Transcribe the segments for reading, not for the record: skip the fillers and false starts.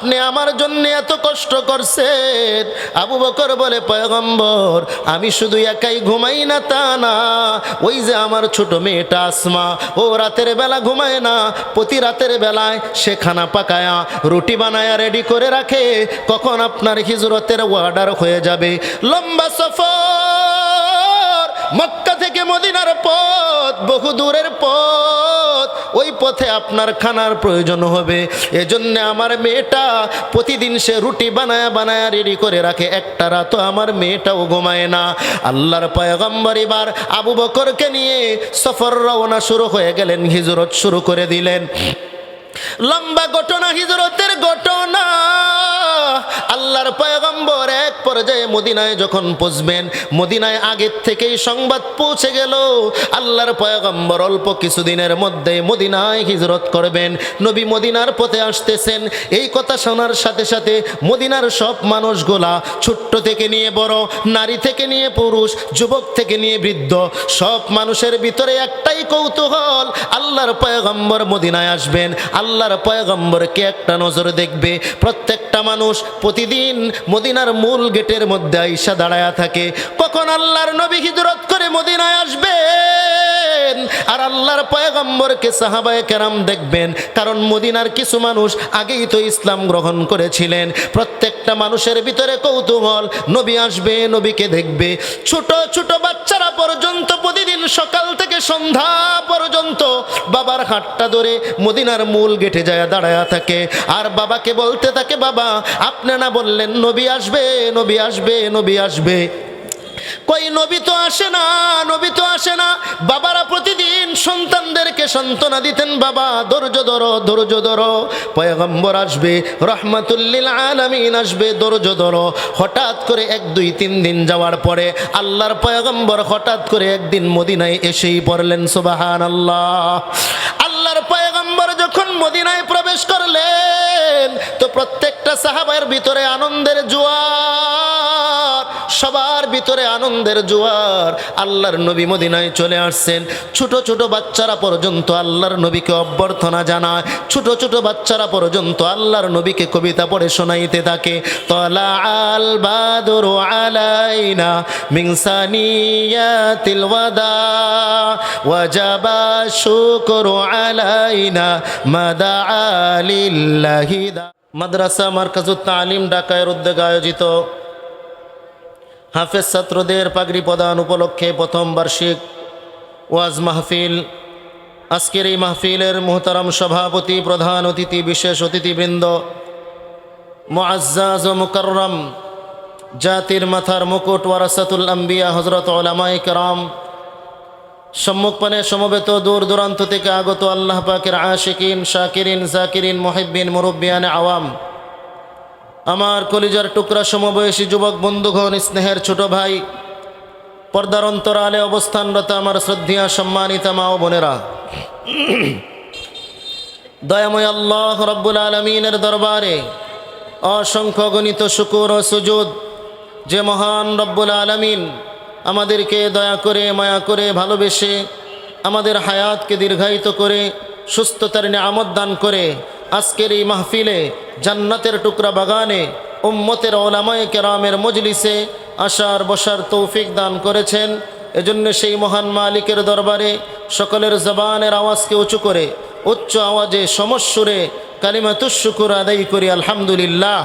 আপনি আমার জন্য এত কষ্ট করছেন। আবু বকর বলে, পয়গম্বর আমি শুধু একাই ঘুমাই না তা না, ওই যে আমার ছোট মেয়েটা আসমা, ও রাতের বেলা ঘুমায় না, প্রতি রাতের বেলায় সে খানা পাকায়া রুটি বানায়া রেডি করে রাখে, কখন আপনার হিজরতের অর্ডার হয়ে যাবে। লম্বা সফর, মক্কা থেকে মদিনার পথ, বহু দূরের পথ, ওই পথে আপনার খানার প্রয়োজন হবে, এজন্য আমার মেয়েটা প্রতিদিন সে রুটি বানায়া বানায়া রেডি করে রাখে, একটা রাতও আমার মেয়েটাও ঘুমায় না। আল্লাহর পয়গম্বর এবার আবু বকরকে নিয়ে সফর রওনা শুরু হয়ে গেলেন, হিজরত শুরু করে দিলেন। লম্বা ঘটনা, হিজরতের ঘটনা। আল্লাহর পয়গম্বর এক পর্যায়ে মদিনায় যখন পৌঁছবেন, মদিনায় আগের থেকেই সংবাদ পৌঁছে গেল আল্লাহর পয়গম্বর অল্প কিছুদিনের মধ্যে মদিনায় হিজরত করবেন, নবী মদিনার পথে আসতেছেন। এই কথা শোনার সাথে সাথে মদিনার সব মানুষগুলা, ছোট্ট থেকে নিয়ে বড়, নারী থেকে নিয়ে পুরুষ, যুবক থেকে নিয়ে বৃদ্ধ, সব মানুষের ভিতরে একটাই কৌতূহল, আল্লাহর পয়গম্বর মদিনায় আসবেন, আল্লাহর পয়গম্বরকে একটা নজর দেখবে। প্রত্যেকটা মানুষ প্রতিদিন মদিনার মূল গেটের মধ্যে আইসা দাঁড়ায়া থাকে, কখন আল্লাহর নবী হিজরত করে মদিনায় আসবেন আর আল্লাহর পয়গম্বরকে সাহাবায়ে কেরাম দেখবেন। কারণ মদিনার কিছু মানুষ আগেই তো ইসলাম গ্রহণ করেছিলেন। প্রত্যেকটা মানুষের ভিতরে কৌতূহল, নবী আসবে, নবীকে দেখবে। ছোট ছোট বাচ্চারা পর্যন্ত প্রতিদিন সকাল থেকে সন্ধ্যা পর্যন্ত বাবার হাতটা ধরে মদিনার মূল গেটে যায় দাঁড়ায়া থাকে, আর বাবাকে বলতে থাকে, বাবা আপনি না বললেন নবী আসবে, নবী আসবে, নবী আসবে, কই নবী তো আসে না, নবী তো আসে না। বাবারা প্রতিদিন সন্তানদেরকে সান্ত্বনা দিতেন, বাবা ধৈর্য ধরো, ধৈর্য ধরো, পয়গম্বর আসবে, রহমাতুল্লিল আলামিন আসবে, ধৈর্য ধরো। হঠাৎ করে 1 2 3 দিন যাওয়ার পরে আল্লাহর পয়গম্বর হঠাৎ করে একদিন মদিনায় এসেই পড়লেন, সুবহানাল্লাহ। আল্লাহর পয়গম্বর যখন মদিনায় প্রবেশ করলেন তো প্রত্যেকটা সাহাবার ভিতরে আনন্দের জোয়ার, সবার ভিতরে আনন্দের জোয়ার। আল্লাহর নবী মদিনায় চলে আসছেন। ছোট ছোট বাচ্চারা পর্যন্ত আল্লাহর নবীকে অভ্যর্থনা জানায়, ছোট ছোট বাচ্চারা পর্যন্ত আল্লাহর নবীকে কবিতা পড়ে শোনাইতে থাকে। তলা আল বাদরু আলাইনা মিন সানিয়াতিল ওয়াদা ওয়াজাবা শুকরু আলাইনা মাদা লিল্লাহি। মাদ্রাসা মারকাজুত তালিম ঢাকার উদ্যোগে আয়োজিত হাফেজ ছাত্রদের পাগড়ি প্রদান উপলক্ষে প্রথম বার্ষিক ওয়াজ মাহফিল। আজকের এই মাহফিলের মুহতারাম সভাপতি, প্রধান অতিথি, বিশেষ অতিথিবৃন্দ, মুআজ্জাজ ও মুকাররম, জাতির মাথার মুকুট, ওয়ারাসাতুল আম্বিয়া, হযরত উলামায়ে কেরাম, সম্মুখপানে সমবেত দূর দূরান্ত থেকে আগত আল্লাহ পাকের আশিকিন, শাকিরিন, জাকিরিন, মুহিব্বিন, মুরব্বিয়ানে আওয়াম, আমার কলিজার টুকরা সমবয়সী যুবক বন্ধুগণ, স্নেহের ছোট ভাই, পর্দার অন্তরালে অবস্থানরত আমার শ্রদ্ধেয় সম্মানিতা মা ও বোনেরা, দয়াময় আল্লাহ রব্বুল আলামিনের দরবারে অসংখ্য গণিত শুকর ও সুজুদ, যে মহান রব্বুল আলামিন আমাদেরকে দয়া করে, মায়া করে, ভালোবেসে আমাদের হায়াতকে দীর্ঘায়িত করে সুস্থতার নিয়ামত দান করে আজকের এই মাহফিলে, জান্নাতের টুকরা বাগানে, উম্মতের উলামায়ে কেরামের মজলিসে আসার বসার তৌফিক দান করেছেন। এজন্য সেই মহান মালিকের দরবারে সকলের জবানের আওয়াজকে উঁচু করে উচ্চ আওয়াজে সমস্বরে কালিমাতুশ শুকুর আদায় করি, আলহামদুলিল্লাহ।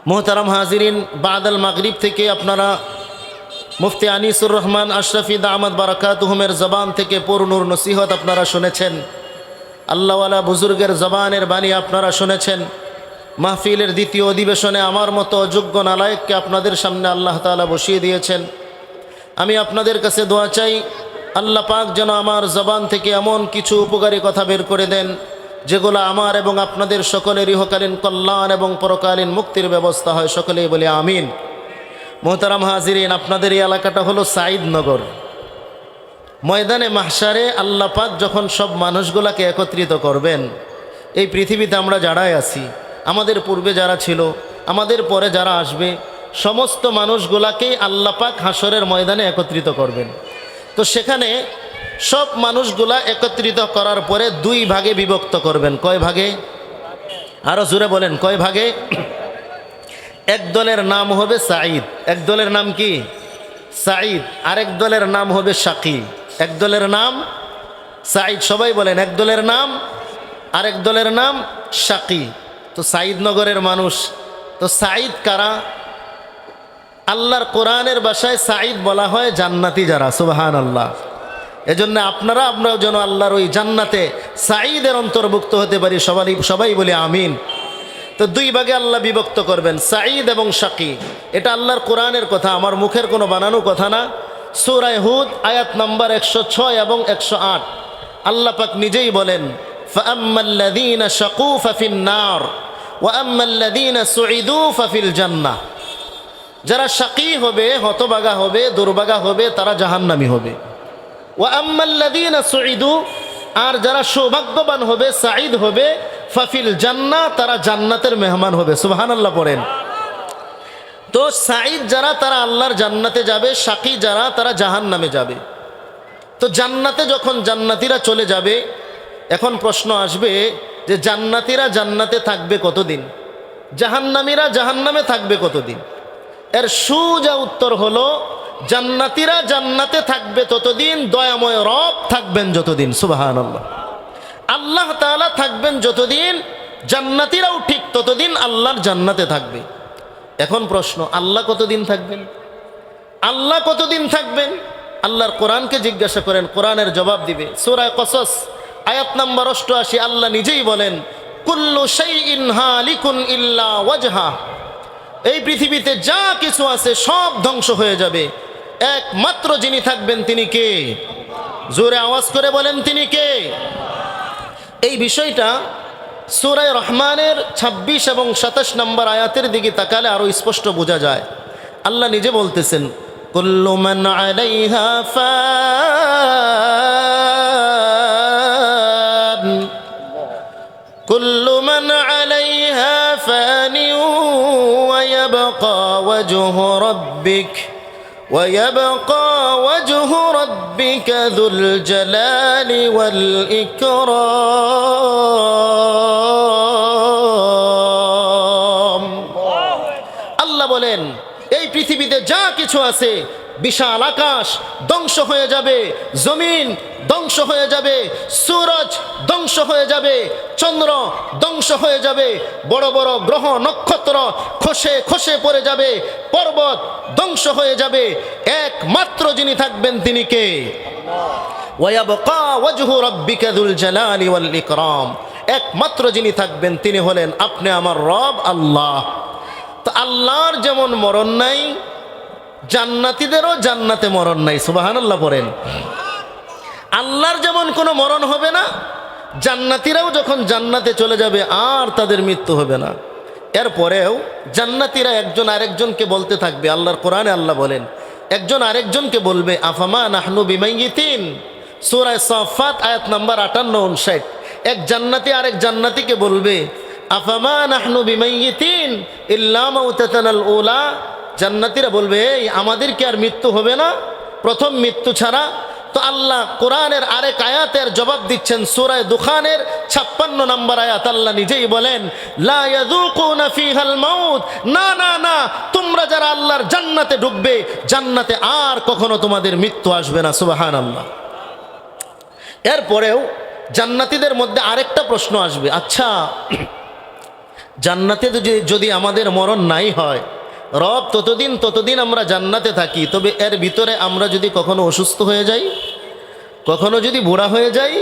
মোহতারাম হাজিরিন, বাদাল মাগরিব থেকে আপনারা মুফতি আনিসুর রহমান আশরাফি দামাত বারাকাতুহুমের জবান থেকে পুরনুর নসিহত আপনারা শুনেছেন, আল্লাহওয়ালা বুজুর্গের জবানের বাণী আপনারা শুনেছেন। মাহফিলের দ্বিতীয় অধিবেশনে আমার মতো অযোগ্য নালায়েককে আপনাদের সামনে আল্লাহ তাআলা বসিয়ে দিয়েছেন। আমি আপনাদের কাছে দোয়া চাই, আল্লাহ পাক যেন আমার জবান থেকে এমন কিছু উপকারী কথা বের করে দেন যেগুলো আমার এবং আপনাদের সকলের ইহকালীন কল্যাণ এবং পরকালীন মুক্তির ব্যবস্থা হয়। সকলেই বলি আমিন। মোহতারাম হাজিরিন, আপনাদের এই এলাকাটা হলো সাঈদনগর। ময়দানে মাহশারে আল্লাহ পাক যখন সব মানুষগুলাকে একত্রিত করবেন, এই পৃথিবীতে আমরা যারাই আছি, আমাদের পূর্বে যারা ছিল, আমাদের পরে যারা আসবে, সমস্ত মানুষগুলাকেই আল্লাহ পাক হাসরের ময়দানে একত্রিত করবেন। তো সেখানে সব মানুষগুলা একত্রিত করার পরে 2 ভাগে বিভক্ত করবেন। কয় ভাগে? আরো জোরে বলেন কয় ভাগে? এক দলের নাম হবে সাঈদ, এক দলের নাম কি? সাঈদ। আরেক দলের নাম হবে শাকী। এক দলের নাম সাঈদ, সবাই বলেন। এক দলের নাম, আরেক দলের নাম শাকী। তো সাঈদ নগরের মানুষ, তো সাঈদ কারা? আল্লাহর কোরআনের ভাষায় সাঈদ বলা হয় জান্নাতি যারা। সুবহানাল্লাহ। এজন্য আমরাও যেন আল্লাহর ওই জান্নাতে সাঈদের অন্তর্ভুক্ত হতে পারি। সবাই বলে আমিন। তো দুই ভাগে আল্লাহ বিভক্ত করবেন, সাঈদ এবং শাকী। এটা আল্লাহর কোরআনের কথা, আমার মুখের কোনো বানানো কথা না। সূরা হুদ আয়াত নাম্বার 106 এবং 108 আল্লাহ পাক নিজেই বলেন, ফাআম্মাল্লাযীনা শাকু ফাফিন নার ওয়া আম্মাল্লাযীনা সুঈদু ফাফিল জান্নাহ। যারা শাকী হবে, হতভাগা হবে, দুর্ভাগা হবে, তারা জাহান্নামী হবে। ওয়া আম্মাল্লাযীনা সুঈদু, আর যারা সৌভাগ্যবান হবে, সাঈদ হবে, ফাফিল জান্নাহ, তারা জান্নাতের মেহমান হবে। সুবহানাল্লাহ পড়েন। তো সাঈদ যারা, তারা আল্লাহর জান্নাতে যাবে, শাকী যারা, তারা জাহান্নামে যাবে। তো জান্নাতে যখন জান্নাতীরা চলে যাবে, এখন প্রশ্ন আসবে যে জান্নাতীরা জান্নাতে থাকবে কতদিন, জাহান্নামীরা জাহান্নামে থাকবে কতদিন? এর সোজা উত্তর হলো, জান্নাতীরা জান্নাতে থাকবে ততদিন, দয়াময় রব থাকবেন যতদিন। সুবহানাল্লাহ। আল্লাহ তাআলা থাকবেন যতদিন, জান্নাতীরাও ঠিক ততদিন আল্লাহর জান্নাতে থাকবে। এখন প্রশ্ন, আল্লাহ কতদিন থাকবেন? আল্লাহ কতদিন থাকবেন? আল্লাহর কোরআনকে জিজ্ঞাসা করেন, কোরআনের জবাব দিবে। সূরা কসস আয়াত নাম্বার 88 আল্লাহ নিজেই বলেন, কুল্লু শাইইন হালিকুন ইল্লা ওয়াজহা। এই পৃথিবীতে যা কিছু আছে সব ধ্বংস হয়ে যাবে, একমাত্র যিনি থাকবেন তিনি কে? জোরে আওয়াজ করে বলেন, তিনি কে? এই বিষয়টা সূরা রহমানের 26 এবং 27 নম্বর আয়াতের দিকে তাকালে আরো স্পষ্ট বোঝা যায়। আল্লাহ নিজে বলতেছেন, কুল্লু মান আলাইহা ফান, কুল্লু মান আলাইহা ফান ওয়া ইয়াবকা ওয়াজহু রাব্বিক ويبقى وجه ربك ذو الجلال والإكرام। আল্লাহ বলেন, এই পৃথিবীতে যা কিছু আছে, বিশাল আকাশ ধ্বংস হয়ে যাবে, জমিন ধ্বংস হয়ে যাবে, সূরজ ধ্বংস হয়ে যাবে, চন্দ্র ধ্বংস হয়ে যাবে, বড় বড় গ্রহ নক্ষত্র খসে খসে পড়ে যাবে, পর্বত ধ্বংস হয়ে যাবে, একমাত্র যিনি থাকবেন তিনি কে? ওয়ায়াবকা ওয়াজহু রাব্বিকা যুল জালালি ওয়াল ইকরাম। একমাত্র যিনি থাকবেন তিনি হলেন আপনি আমার রব আল্লাহ। তো আল্লাহর যেমন মরণ নাই, জান্নাতীদেরও জান্নাতে মরণ নাই। সুবহানাল্লাহ পড়েন। আল্লাহর যেমন কোনো মরণ হবে না, জান্নাতীরাও যখন জান্নাতে চলে যাবে আর তাদের মৃত্যু হবে না। এরপরেও জান্নাতীরা একজন আরেকজনকে বলতে থাকবে, আল্লাহর কোরআনে আল্লাহ বলেন, একজন আরেকজনকে বলবে, আফামা নাহনু বিমাইয়িতিন। সূরা সাফফাত আয়াত নাম্বার 58-59 এক জান্নাতি আরেক জান্নাতিকে বলবে, আফামা নাহনু বিমাইয়িতিন ইল্লা মাউতাতানাল উলা। জান্নাতীরা বলবে, এই আমাদের কি আর মৃত্যু হবে না প্রথম মৃত্যু ছাড়া? তো আল্লাহ কোরআনের আরেক আয়াতের জবাব দিচ্ছেন, সূরা দুখানের 56 নম্বর আয়াত আল্লাহ নিজেই বলেন, লা ইয়াযুকুনা ফিহাল মাউত। না না না, তোমরা যারা আল্লাহর জান্নাতে ঢুকবে, জান্নাতে আর কখনো তোমাদের মৃত্যু আসবে না। সুবহানাল্লাহ। এরপরেও জান্নাতীদের মধ্যে আরেকটা প্রশ্ন আসবে, আচ্ছা জান্নাতে যদি আমাদের মরণ নাই হয়, রব ততদিন আমরা জান্নাতে থাকি, তবে এর ভিতরে আমরা যদি কখনো অসুস্থ হয়ে যাই, কখনো যদি বুড়া হয়ে যাই,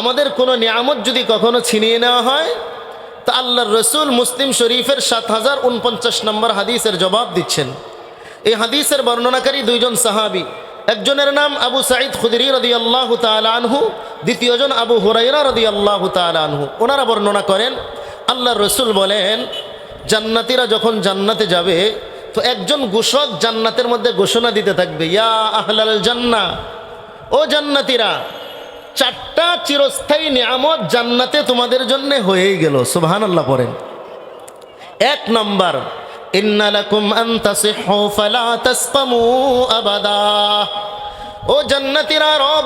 আমাদের কোনো নিয়ামত যদি কখনো ছিনিয়ে নেওয়া হয়, তা আল্লাহর রসুল মুসলিম শরীফের 7049 নম্বর হাদিসের জবাব দিচ্ছেন। এই হাদিসের বর্ণনাকারী দুইজন সাহাবী, একজনের নাম আবু সাঈদ খুদরি রাদিয়াল্লাহু তাআলা আনহু, দ্বিতীয়জন আবু হুরায়রা রাদিয়াল্লাহু তাআলা আনহু। ওনারা বর্ণনা করেন, আল্লাহর রসুল বলেন, জান্নাতীরা যখন জান্নাতে যাবে, তো একজন ঘোষক জান্নাতের মধ্যে ঘোষণা দিতে থাকবে, ইয়া আহলাল জান্নাহ, ও জান্নাতীরা, 4টা চিরস্থায়ী নিয়ামত জান্নাতে তোমাদের জন্য হয়েই গেল। সুবহানাল্লাহ পড়েন। 1 নম্বর, ইন্না লাকুম আন তাসিহু ফালা তাসকামু আবাদা। ও জান্নাতীরা, রব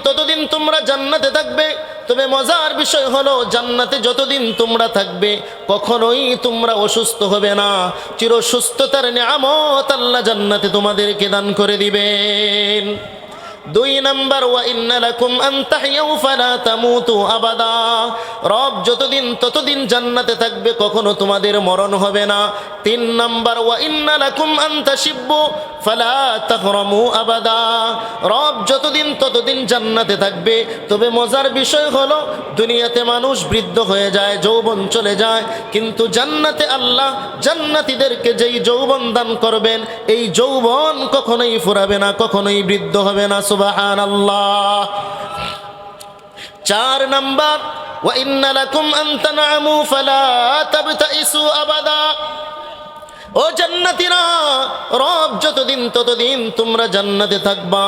ততদিন তোমরা জান্নাতে থাকবে, তবে মজার বিষয় হলো জান্নাতে যতদিন তোমরা থাকবে কখনোই তোমরা অসুস্থ হবে না। চিরসুস্থতার নিয়ামত আল্লাহ জান্নাতে তোমাদেরকে দান করে দিবেন। 2 নাম্বার, ওয়া ইন্না লাকুম আন তাহইয়াউ ফালা তামুতু আবাদা। রব যতদিন ততদিন জান্নাতে থাকবে, কখনো তোমাদের মরণ হবে না। 3 নাম্বার, ওয়া ইন্না লাকুম আন তাশিব্বু ফালা তাহরামু আবাদা। রব যতদিন ততদিন জান্নাতে থাকবে, তবে মজার বিষয় হলো দুনিয়াতে মানুষ বৃদ্ধ হয়ে যায়, যৌবন চলে যায়, কিন্তু জান্নাতে আল্লাহ জান্নাতীদেরকে যেই যৌবন দান করবেন, এই যৌবন কখনোই ফুরাবে না, কখনোই বৃদ্ধ হবে না। সুবহানাল্লাহ। 4 নাম্বার, ওয়া ইন্না লাকুম আন তানআমু ফালা তাবতাইসু আবাদা। ও জান্নাতীরা, রব যতদিন ততদিন তোমরা জান্নাতে থাকবা,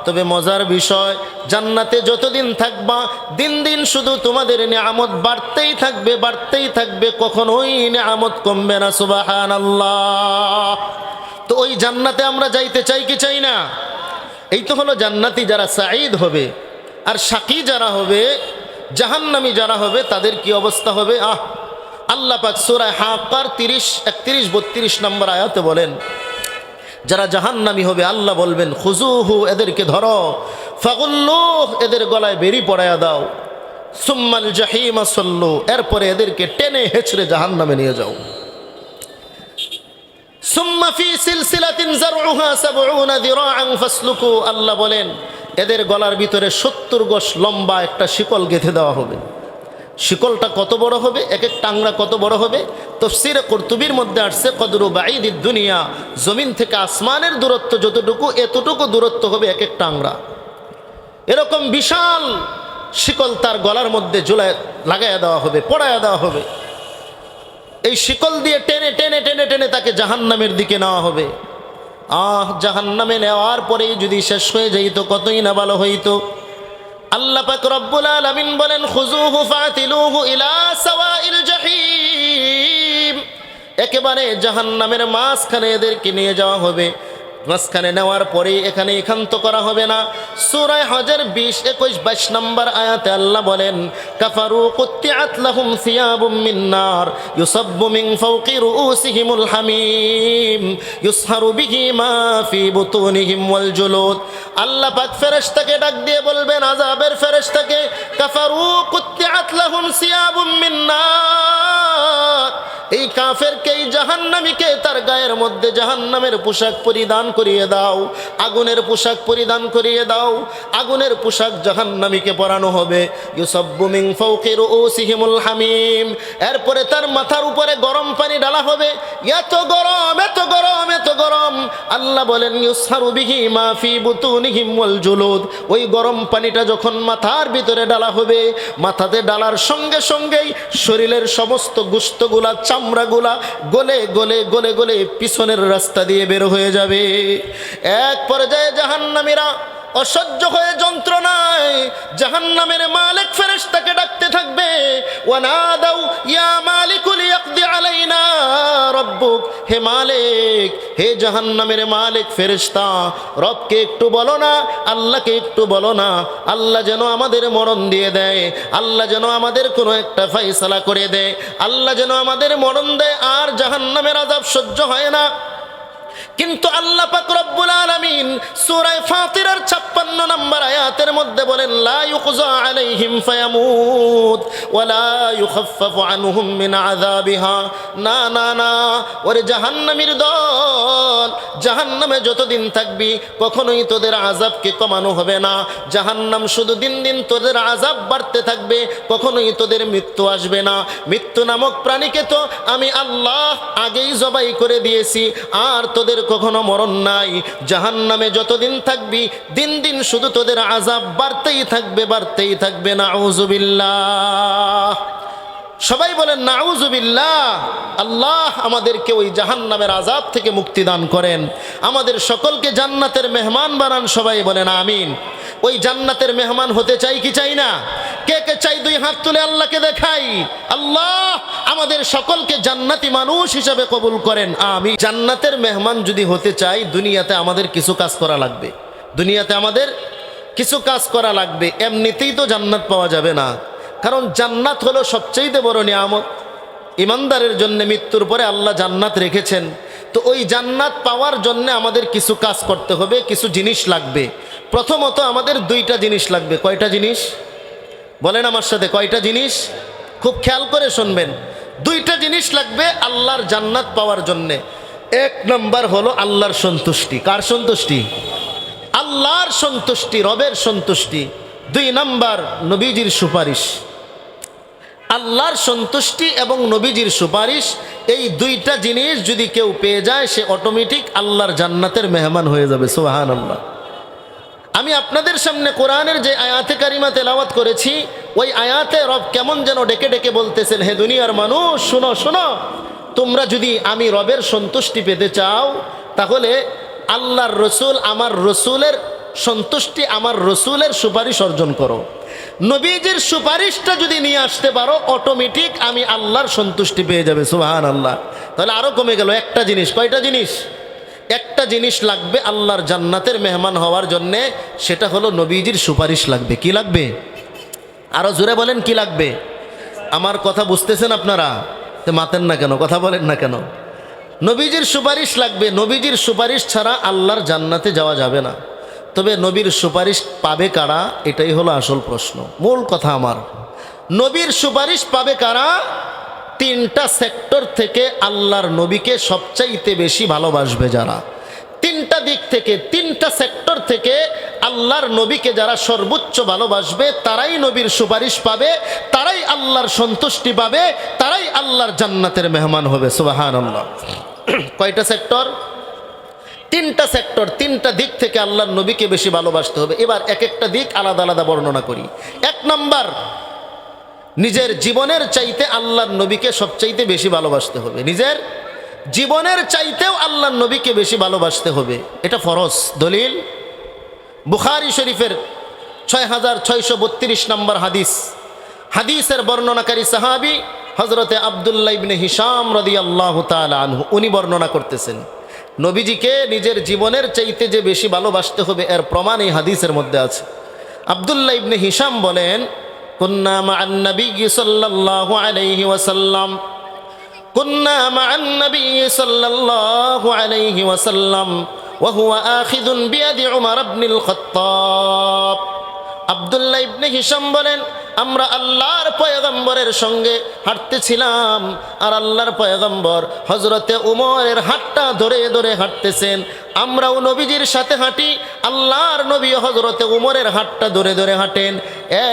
তবে মজার বিষয় জান্নাতে যতদিন থাকবা দিন দিন শুধু তোমাদের নিয়ামত বাড়তেই থাকবে, বাড়তেই থাকবে, কখনোই নিয়ামত কমবে না। সুবহানাল্লাহ। তো ওই জান্নাতে আমরা যাইতে চাই কি চাই না? এই তো হলো জান্নাতি যারা সাঈদ হবে। আর শাকী যারা হবে, জাহান্নামী যারা হবে, তাদের কি অবস্থা হবে? আল্লাহ পাক সূরা হাক্কার 30, 31, 32 নম্বর আয়াতে বলেন, যারা জাহান্নামী হবে আল্লাহ বলবেন, খুজুহু, এদেরকে ধরো, ফাগুল্লুহ, এদের গলায় বেরি পড়ায়া দাও, সুম্মাল জাহিমা সাল্লু, এরপরে এদেরকে টেনে হেঁচড়ে জাহান্নামে নিয়ে যাও, সুম্মা ফি সিলসিলাতিন যারউহা 70 যিরাআন ফাসলুকু। আল্লাহ বলেন এদের গলার ভিতরে 70 গজ লম্বা একটা শিকল গেঁথে দেওয়া হবে। শিকলটা কত বড় হবে, এক এক টাংরা কত বড় হবে? তাফসীরে কুরতুবীর মধ্যে আসছে, কদরু বাঈদিদ দুনিয়া, জমিন থেকে আসমানের দূরত্ব যতটুকু, এতটুকু দূরত্ব হবে এক এক টাংরা। এরকম বিশাল শিকল তার গলার মধ্যে ঝুলায় লাগাইয়া দেওয়া হবে, পড়াইয়া দেওয়া হবে। এই শিকল দিয়ে টেনে টেনে টেনে টেনে তাকে জাহান্নামের দিকে নেওয়া হবে। জাহান্নামে নেওয়ার পরেই যদি শেষ হয়ে যাইতো কতই না ভালো হইতো। আল্লাহ পাক রব্বুল আলামিন বলেন, খুজুহু ফাতিলুহু ইলা সাওয়াইল জাহিম। একেবারে জাহান্নামের মাঝখানে এদেরকে নিয়ে যাওয়া হবে। মাঝখানে নেওয়ার পরেই এখানে একান্ত করা হবে না। সূরা হজের 20, 21, 22 নম্বর আয়াতে আল্লাহ বলেন, কাফারু কুত্তিআত লাহুম সিয়াবুম মিন নার ইউসাব্বু মিন ফাওকি রুউসিহিমুল হামিম ইউসহারু বিহি মা ফি বুতুনিহিম ওয়াল জুলুদ। আল্লাহ পাক ফেরেশতাকে ডাক দিয়ে বলবেন, আযাবের ফেরেশতাকে, কাফারু কুত্তিআত লাহুম সিয়াবুম মিন নার, এই কাফেরকে, এই জাহান্নামীকে তার গায়ের মধ্যে জাহান্নামের পোশাক পরিধান করিয়ে দাও, আগুনের পোশাক পরিধান করিয়ে দাও। আগুনের পোশাক জাহান্নামীকে পরানো হবে। ইউসাব্বু মিন ফাওকি রুউসিহিমুল হামিম, এরপরে তার মাথার উপরে গরম পানি ঢালা হবে। এত গরম, এত গরম, এত গরম। আল্লাহ বলেন, ইউসহারু বিহি মা ফি বুতুনিহিম ওয়াল জুলুদ। ওই গরম পানিটা যখন মাথার ভিতরে ঢালা হবে, মাথাতে ঢালার সঙ্গে সঙ্গেই শরীরের সমস্ত গোশতগুলা, চামড়াগুলা গলে গলে গলে গলে পিছনের রাস্তা দিয়ে বের হয়ে যাবে। এক পর্যায়ে জাহান্নামীরা অসহ্য হয়ে যন্ত্রণায় জাহান্নামের মালিক ফেরেশতাকে ডাকতে থাকবে, ওয়ানাদাউ ইয়া মালিকু লিয়াকদি আলাইনা রাব্বুক। হে মালিক, হে জাহান্নামের মালিক ফেরেশতা, রবকে একটু বলো না, আল্লাহকে একটু বলো না, আল্লাহ যেন আমাদের মরণ দিয়ে দেয়, আল্লাহ যেন আমাদের কোনো একটা ফয়সালা করে দেয়, আল্লাহ যেন আমাদের মরণ দেয়, আর জাহান্নামের আযাব সহ্য হয় না। কিন্তু আল্লাহ পাক রব্বুল আলামিন সূরা ফাতিরার 56 নম্বর আয়াতের মধ্যে বলেন, লা ইউকযা আলাইহিম ফায়ামুত ওয়ালা ইউখাফফাফু আনহুম মিন আযাবিহা। না না না, ওরে জাহান্নামীর দল, জাহান্নামে যতদিন থাকবি কখনোই তোদের আযাবকে কমানো হবে না। জাহান্নাম শুধু দিন দিন তোদের আযাব বাড়তে থাকবে, কখনোই তোদের মৃত্যু আসবে না। মৃত্যু নামক প্রাণীকে তো আমি আল্লাহ আগেই জবাই করে দিয়েছি, আর তোদের কখনো মরণ নাই। জাহান্নামে যতদিন থাকবি দিন দিন শুধু তোদের আযাব বাড়তেই থাকবে, বাড়তেই থাকবে। নাউযুবিল্লাহ। সবাই বলেন নাউযুবিল্লাহ। আল্লাহ আমাদেরকে ওই জাহান্নামের আযাব থেকে মুক্তি দান করেন, আমাদের সকলকে জান্নাতের মেহমান বানান। সবাই বলেন আমিন। ওই জান্নাতের মেহমান হতে চাই কি চাই না? কে কে চাই? 2 হাত তুলে আল্লাহকে দেখাই। আল্লাহ আমাদের সকলকে জান্নাতি মানুষ হিসেবে কবুল করেন, আমিন। জান্নাতের মেহমান যদি হতে চাই, দুনিয়াতে আমাদের কিছু কাজ করা লাগবে। দুনিয়াতে আমাদের কিছু কাজ করা লাগবে। এমনিতেই তো জান্নাত পাওয়া যাবে না, কারণ জান্নাত হলো সবচেয়ে বড় নিয়ামত। ইমানদারের জন্য মৃত্যুর পরে আল্লাহ জান্নাত রেখেছেন। তো ওই জান্নাত পাওয়ার জন্য আমাদের কিছু কাজ করতে হবে, কিছু জিনিস লাগবে। প্রথমত আমাদের দুইটা জিনিস লাগবে। কয়টা জিনিস বলেন আমার সাথে? কয়টা জিনিস? খুব খেয়াল করে শুনবেন। দুইটা জিনিস লাগবে আল্লাহর জান্নাত পাওয়ার জন্যে। এক নাম্বার হলো আল্লাহর সন্তুষ্টি। কার সন্তুষ্টি? আল্লাহর সন্তুষ্টি, রবের সন্তুষ্টি। দুই নাম্বার নবীজির সুপারিশ। আল্লাহর সন্তুষ্টি এবং নবীজির সুপারিশ, এই দুইটা জিনিস যদি কেউ পেয়ে যায়, সে অটোমেটিক আল্লাহর জান্নাতের মেহমান হয়ে যাবে। সুবহানাল্লাহ। আমি আপনাদের সামনে কোরআনের যে আয়াতে কারিমা তেলাওয়াত করেছি, ওই আয়াতে রব কেমন যেন ডেকে ডেকে বলতেছেন, হে দুনিয়ার মানুষ শোনো শোনো, তোমরা যদি আমি রবের সন্তুষ্টি পেতে চাও, তাহলে আল্লাহর রসুল, আমার রসুলের সন্তুষ্টি, আমার রসুলের সুপারিশ অর্জন করো। নবীজির সুপারিশটা যদি নিয়ে আসতে পারো, অটোমেটিক আমি আল্লাহর সন্তুষ্টি পেয়ে যাবে। সুবহানাল্লাহ। তাহলে আরও কমে গেল একটা জিনিস। কয়টা জিনিস? একটা জিনিস লাগবে আল্লাহর জান্নাতের মেহমান হওয়ার জন্যে, সেটা হলো নবীজির সুপারিশ লাগবে। কি লাগবে? আরও জোরে বলেন, কি লাগবে? আমার কথা বুঝতেছেন আপনারা? মাতেন না কেন? কথা বলেন না কেন? নবীজির সুপারিশ লাগবে। নবীজির সুপারিশ ছাড়া আল্লাহর জান্নাতে যাওয়া যাবে না। তবে নবীর সুপারিশ পাবে কারা? এটাই হলো আসল প্রশ্ন, মূল কথা আমার। নবীর সুপারিশ পাবে কারা? তিনটা সেক্টর থেকে আল্লাহর নবীকে সবচাইতে বেশি ভালোবাসবে যারা, তিনটা দিক থেকে, তিনটা সেক্টর থেকে আল্লাহর নবীকে যারা সর্বোচ্চ ভালোবাসবে, তারাই নবীর সুপারিশ পাবে, তারাই আল্লাহর সন্তুষ্টি পাবে, তারাই আল্লাহর জান্নাতের মেহমান হবে। সুবহানাল্লাহ। কয়টা সেক্টর? তিনটা সেক্টর, তিনটা দিক থেকে আল্লাহর নবীকে বেশি ভালোবাসতে হবে। এবার এক একটা দিক আলাদা আলাদা বর্ণনা করি। এক নাম্বার, নিজের জীবনের চাইতে আল্লাহর নবীকে সবচাইতে বেশি ভালোবাসতে হবে। নিজের জীবনের চাইতেও আল্লাহর নবীকে বেশি ভালোবাসতে হবে, এটা ফরজ। দলিল বুখারী শরীফের 6632 নম্বর হাদিস। হাদিসের বর্ণনাকারী সাহাবী হযরতে আব্দুল্লাহ ইবনে হিশাম রাদিয়াল্লাহু তাআলা আনহু, উনি বর্ণনা করতেছেন, নবীজিকে নিজের জীবনের চাইতে যে বেশি ভালোবাসতে হবে, এর প্রমাণ এই হাদিসের মধ্যে আছে। আব্দুল্লাহ ইবনে হিশাম বলেন, কুন্না মা'আন নবী সাল্লাল্লাহু আলাইহি ওয়াসাল্লাম, কুন্না মা'আন নবী সাল্লাল্লাহু আলাইহি ওয়াসাল্লাম ওয়া হুয়া আখিযুন বিয়াদি উমর ইবনুল খাত্তাব। আব্দুল্লাহ ইবনে হিশাম বলেন, আমরা আল্লাহর পয়গম্বরের সঙ্গে হাঁটতেছিলাম, আর আল্লাহর পয়গম্বর হযরতে উমরের হাতটা ধরে ধরে হাঁটতেছেন। আমরাও নবীজির সাথে হাঁটি, আল্লাহর নবী হযরতে উমরের হাতটা ধরে ধরে হাঁটেন।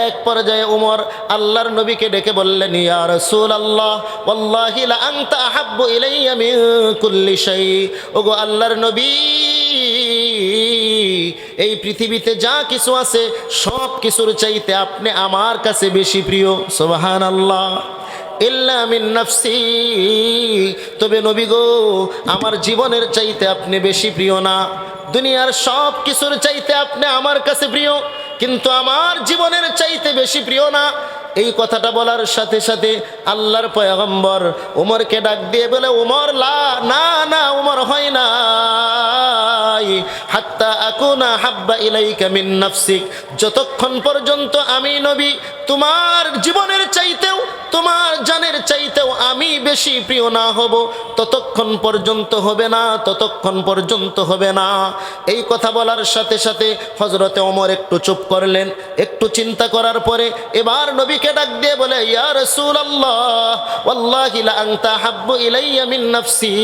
এক পর্যায়ে উমর আল্লাহর নবীকে ডেকে বললেন, ইয়া রাসূলুল্লাহ ওয়াল্লাহি লা আনতা আহাব্বু ইলাইয়া মিন কুল্লি শাই। ওগো আল্লাহর নবী, এই পৃথিবীতে যা কিছু আছে সব কিছুর চাইতে আপনি আমার কাছে বেশি প্রিয়। সুবহানাল্লাহ। ইল্লা মিন নাফসি, তবে নবী গো, আমার জীবনের চাইতে আপনি বেশি প্রিয় না। দুনিয়ার সব কিছুর চাইতে আপনি আমার কাছে প্রিয়, কিন্তু আমার জীবনের চাইতে বেশি প্রিয় না। এই কথাটা বলার সাথে সাথে আল্লাহর পয়গম্বর উমরকে ডাক দিয়ে বলে, উমর না না, উমর হয় না, হাত্তা আকুনা হাব্বা ইলাইকা মিন নাফসিক, যতক্ষণ পর্যন্ত আমি নবী তোমার জীবনের চাইতেও, তোমার জানের চাইতেও আমি বেশি প্রিয় না হব, ততক্ষণ পর্যন্ত হবে না, ততক্ষণ পর্যন্ত হবে না। এই কথা বলার সাথে সাথে হযরতে ওমর একটু চুপ করলেন। একটু চিন্তা করার পরে এবার নবীকে ডাক দিয়ে বলে, ইয়া রাসূলুল্লাহ ওয়াল্লাহি লা আনতা হাব্বু ইলাইয়া মিন নাফসি।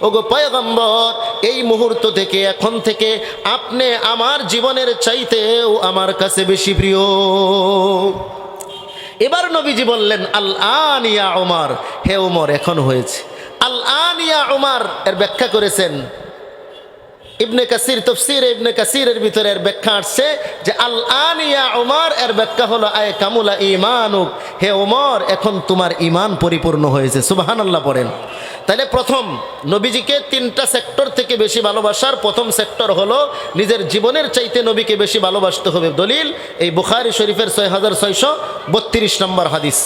ওগো পয়গম্বর, এই মুহূর্ত থেকে, এখন থেকে আপনি আমার জীবনের চাইতেও আমার কাছে বেশি প্রিয়। এবার নবীজি বললেন, আল আন ইয়া উমর, হে উমর, এখন হয়েছে। আল আন ইয়া উমর এর ব্যাখ্যা করেছেন ইবনে কাসির, তাফসীরে ইবনে কাসিরের ভিতরে এর ব্যাখ্যা আসছে যে আল আন ইয়া উমর এর ব্যাখ্যা হলো আয় কামুলা ঈমানুক, হে উমর, এখন তোমার ঈমান পরিপূর্ণ হয়েছে। সুবহানাল্লাহ পড়েন। তাহলে প্রথম, নবীজিকে তিনটা সেক্টর থেকে বেশি ভালোবাসার প্রথম সেক্টর হলো নিজের জীবনের চাইতে নবীকে বেশি ভালোবাসতে হবে। দলিল এই বুখারী শরীফের 6632 নম্বর হাদিস।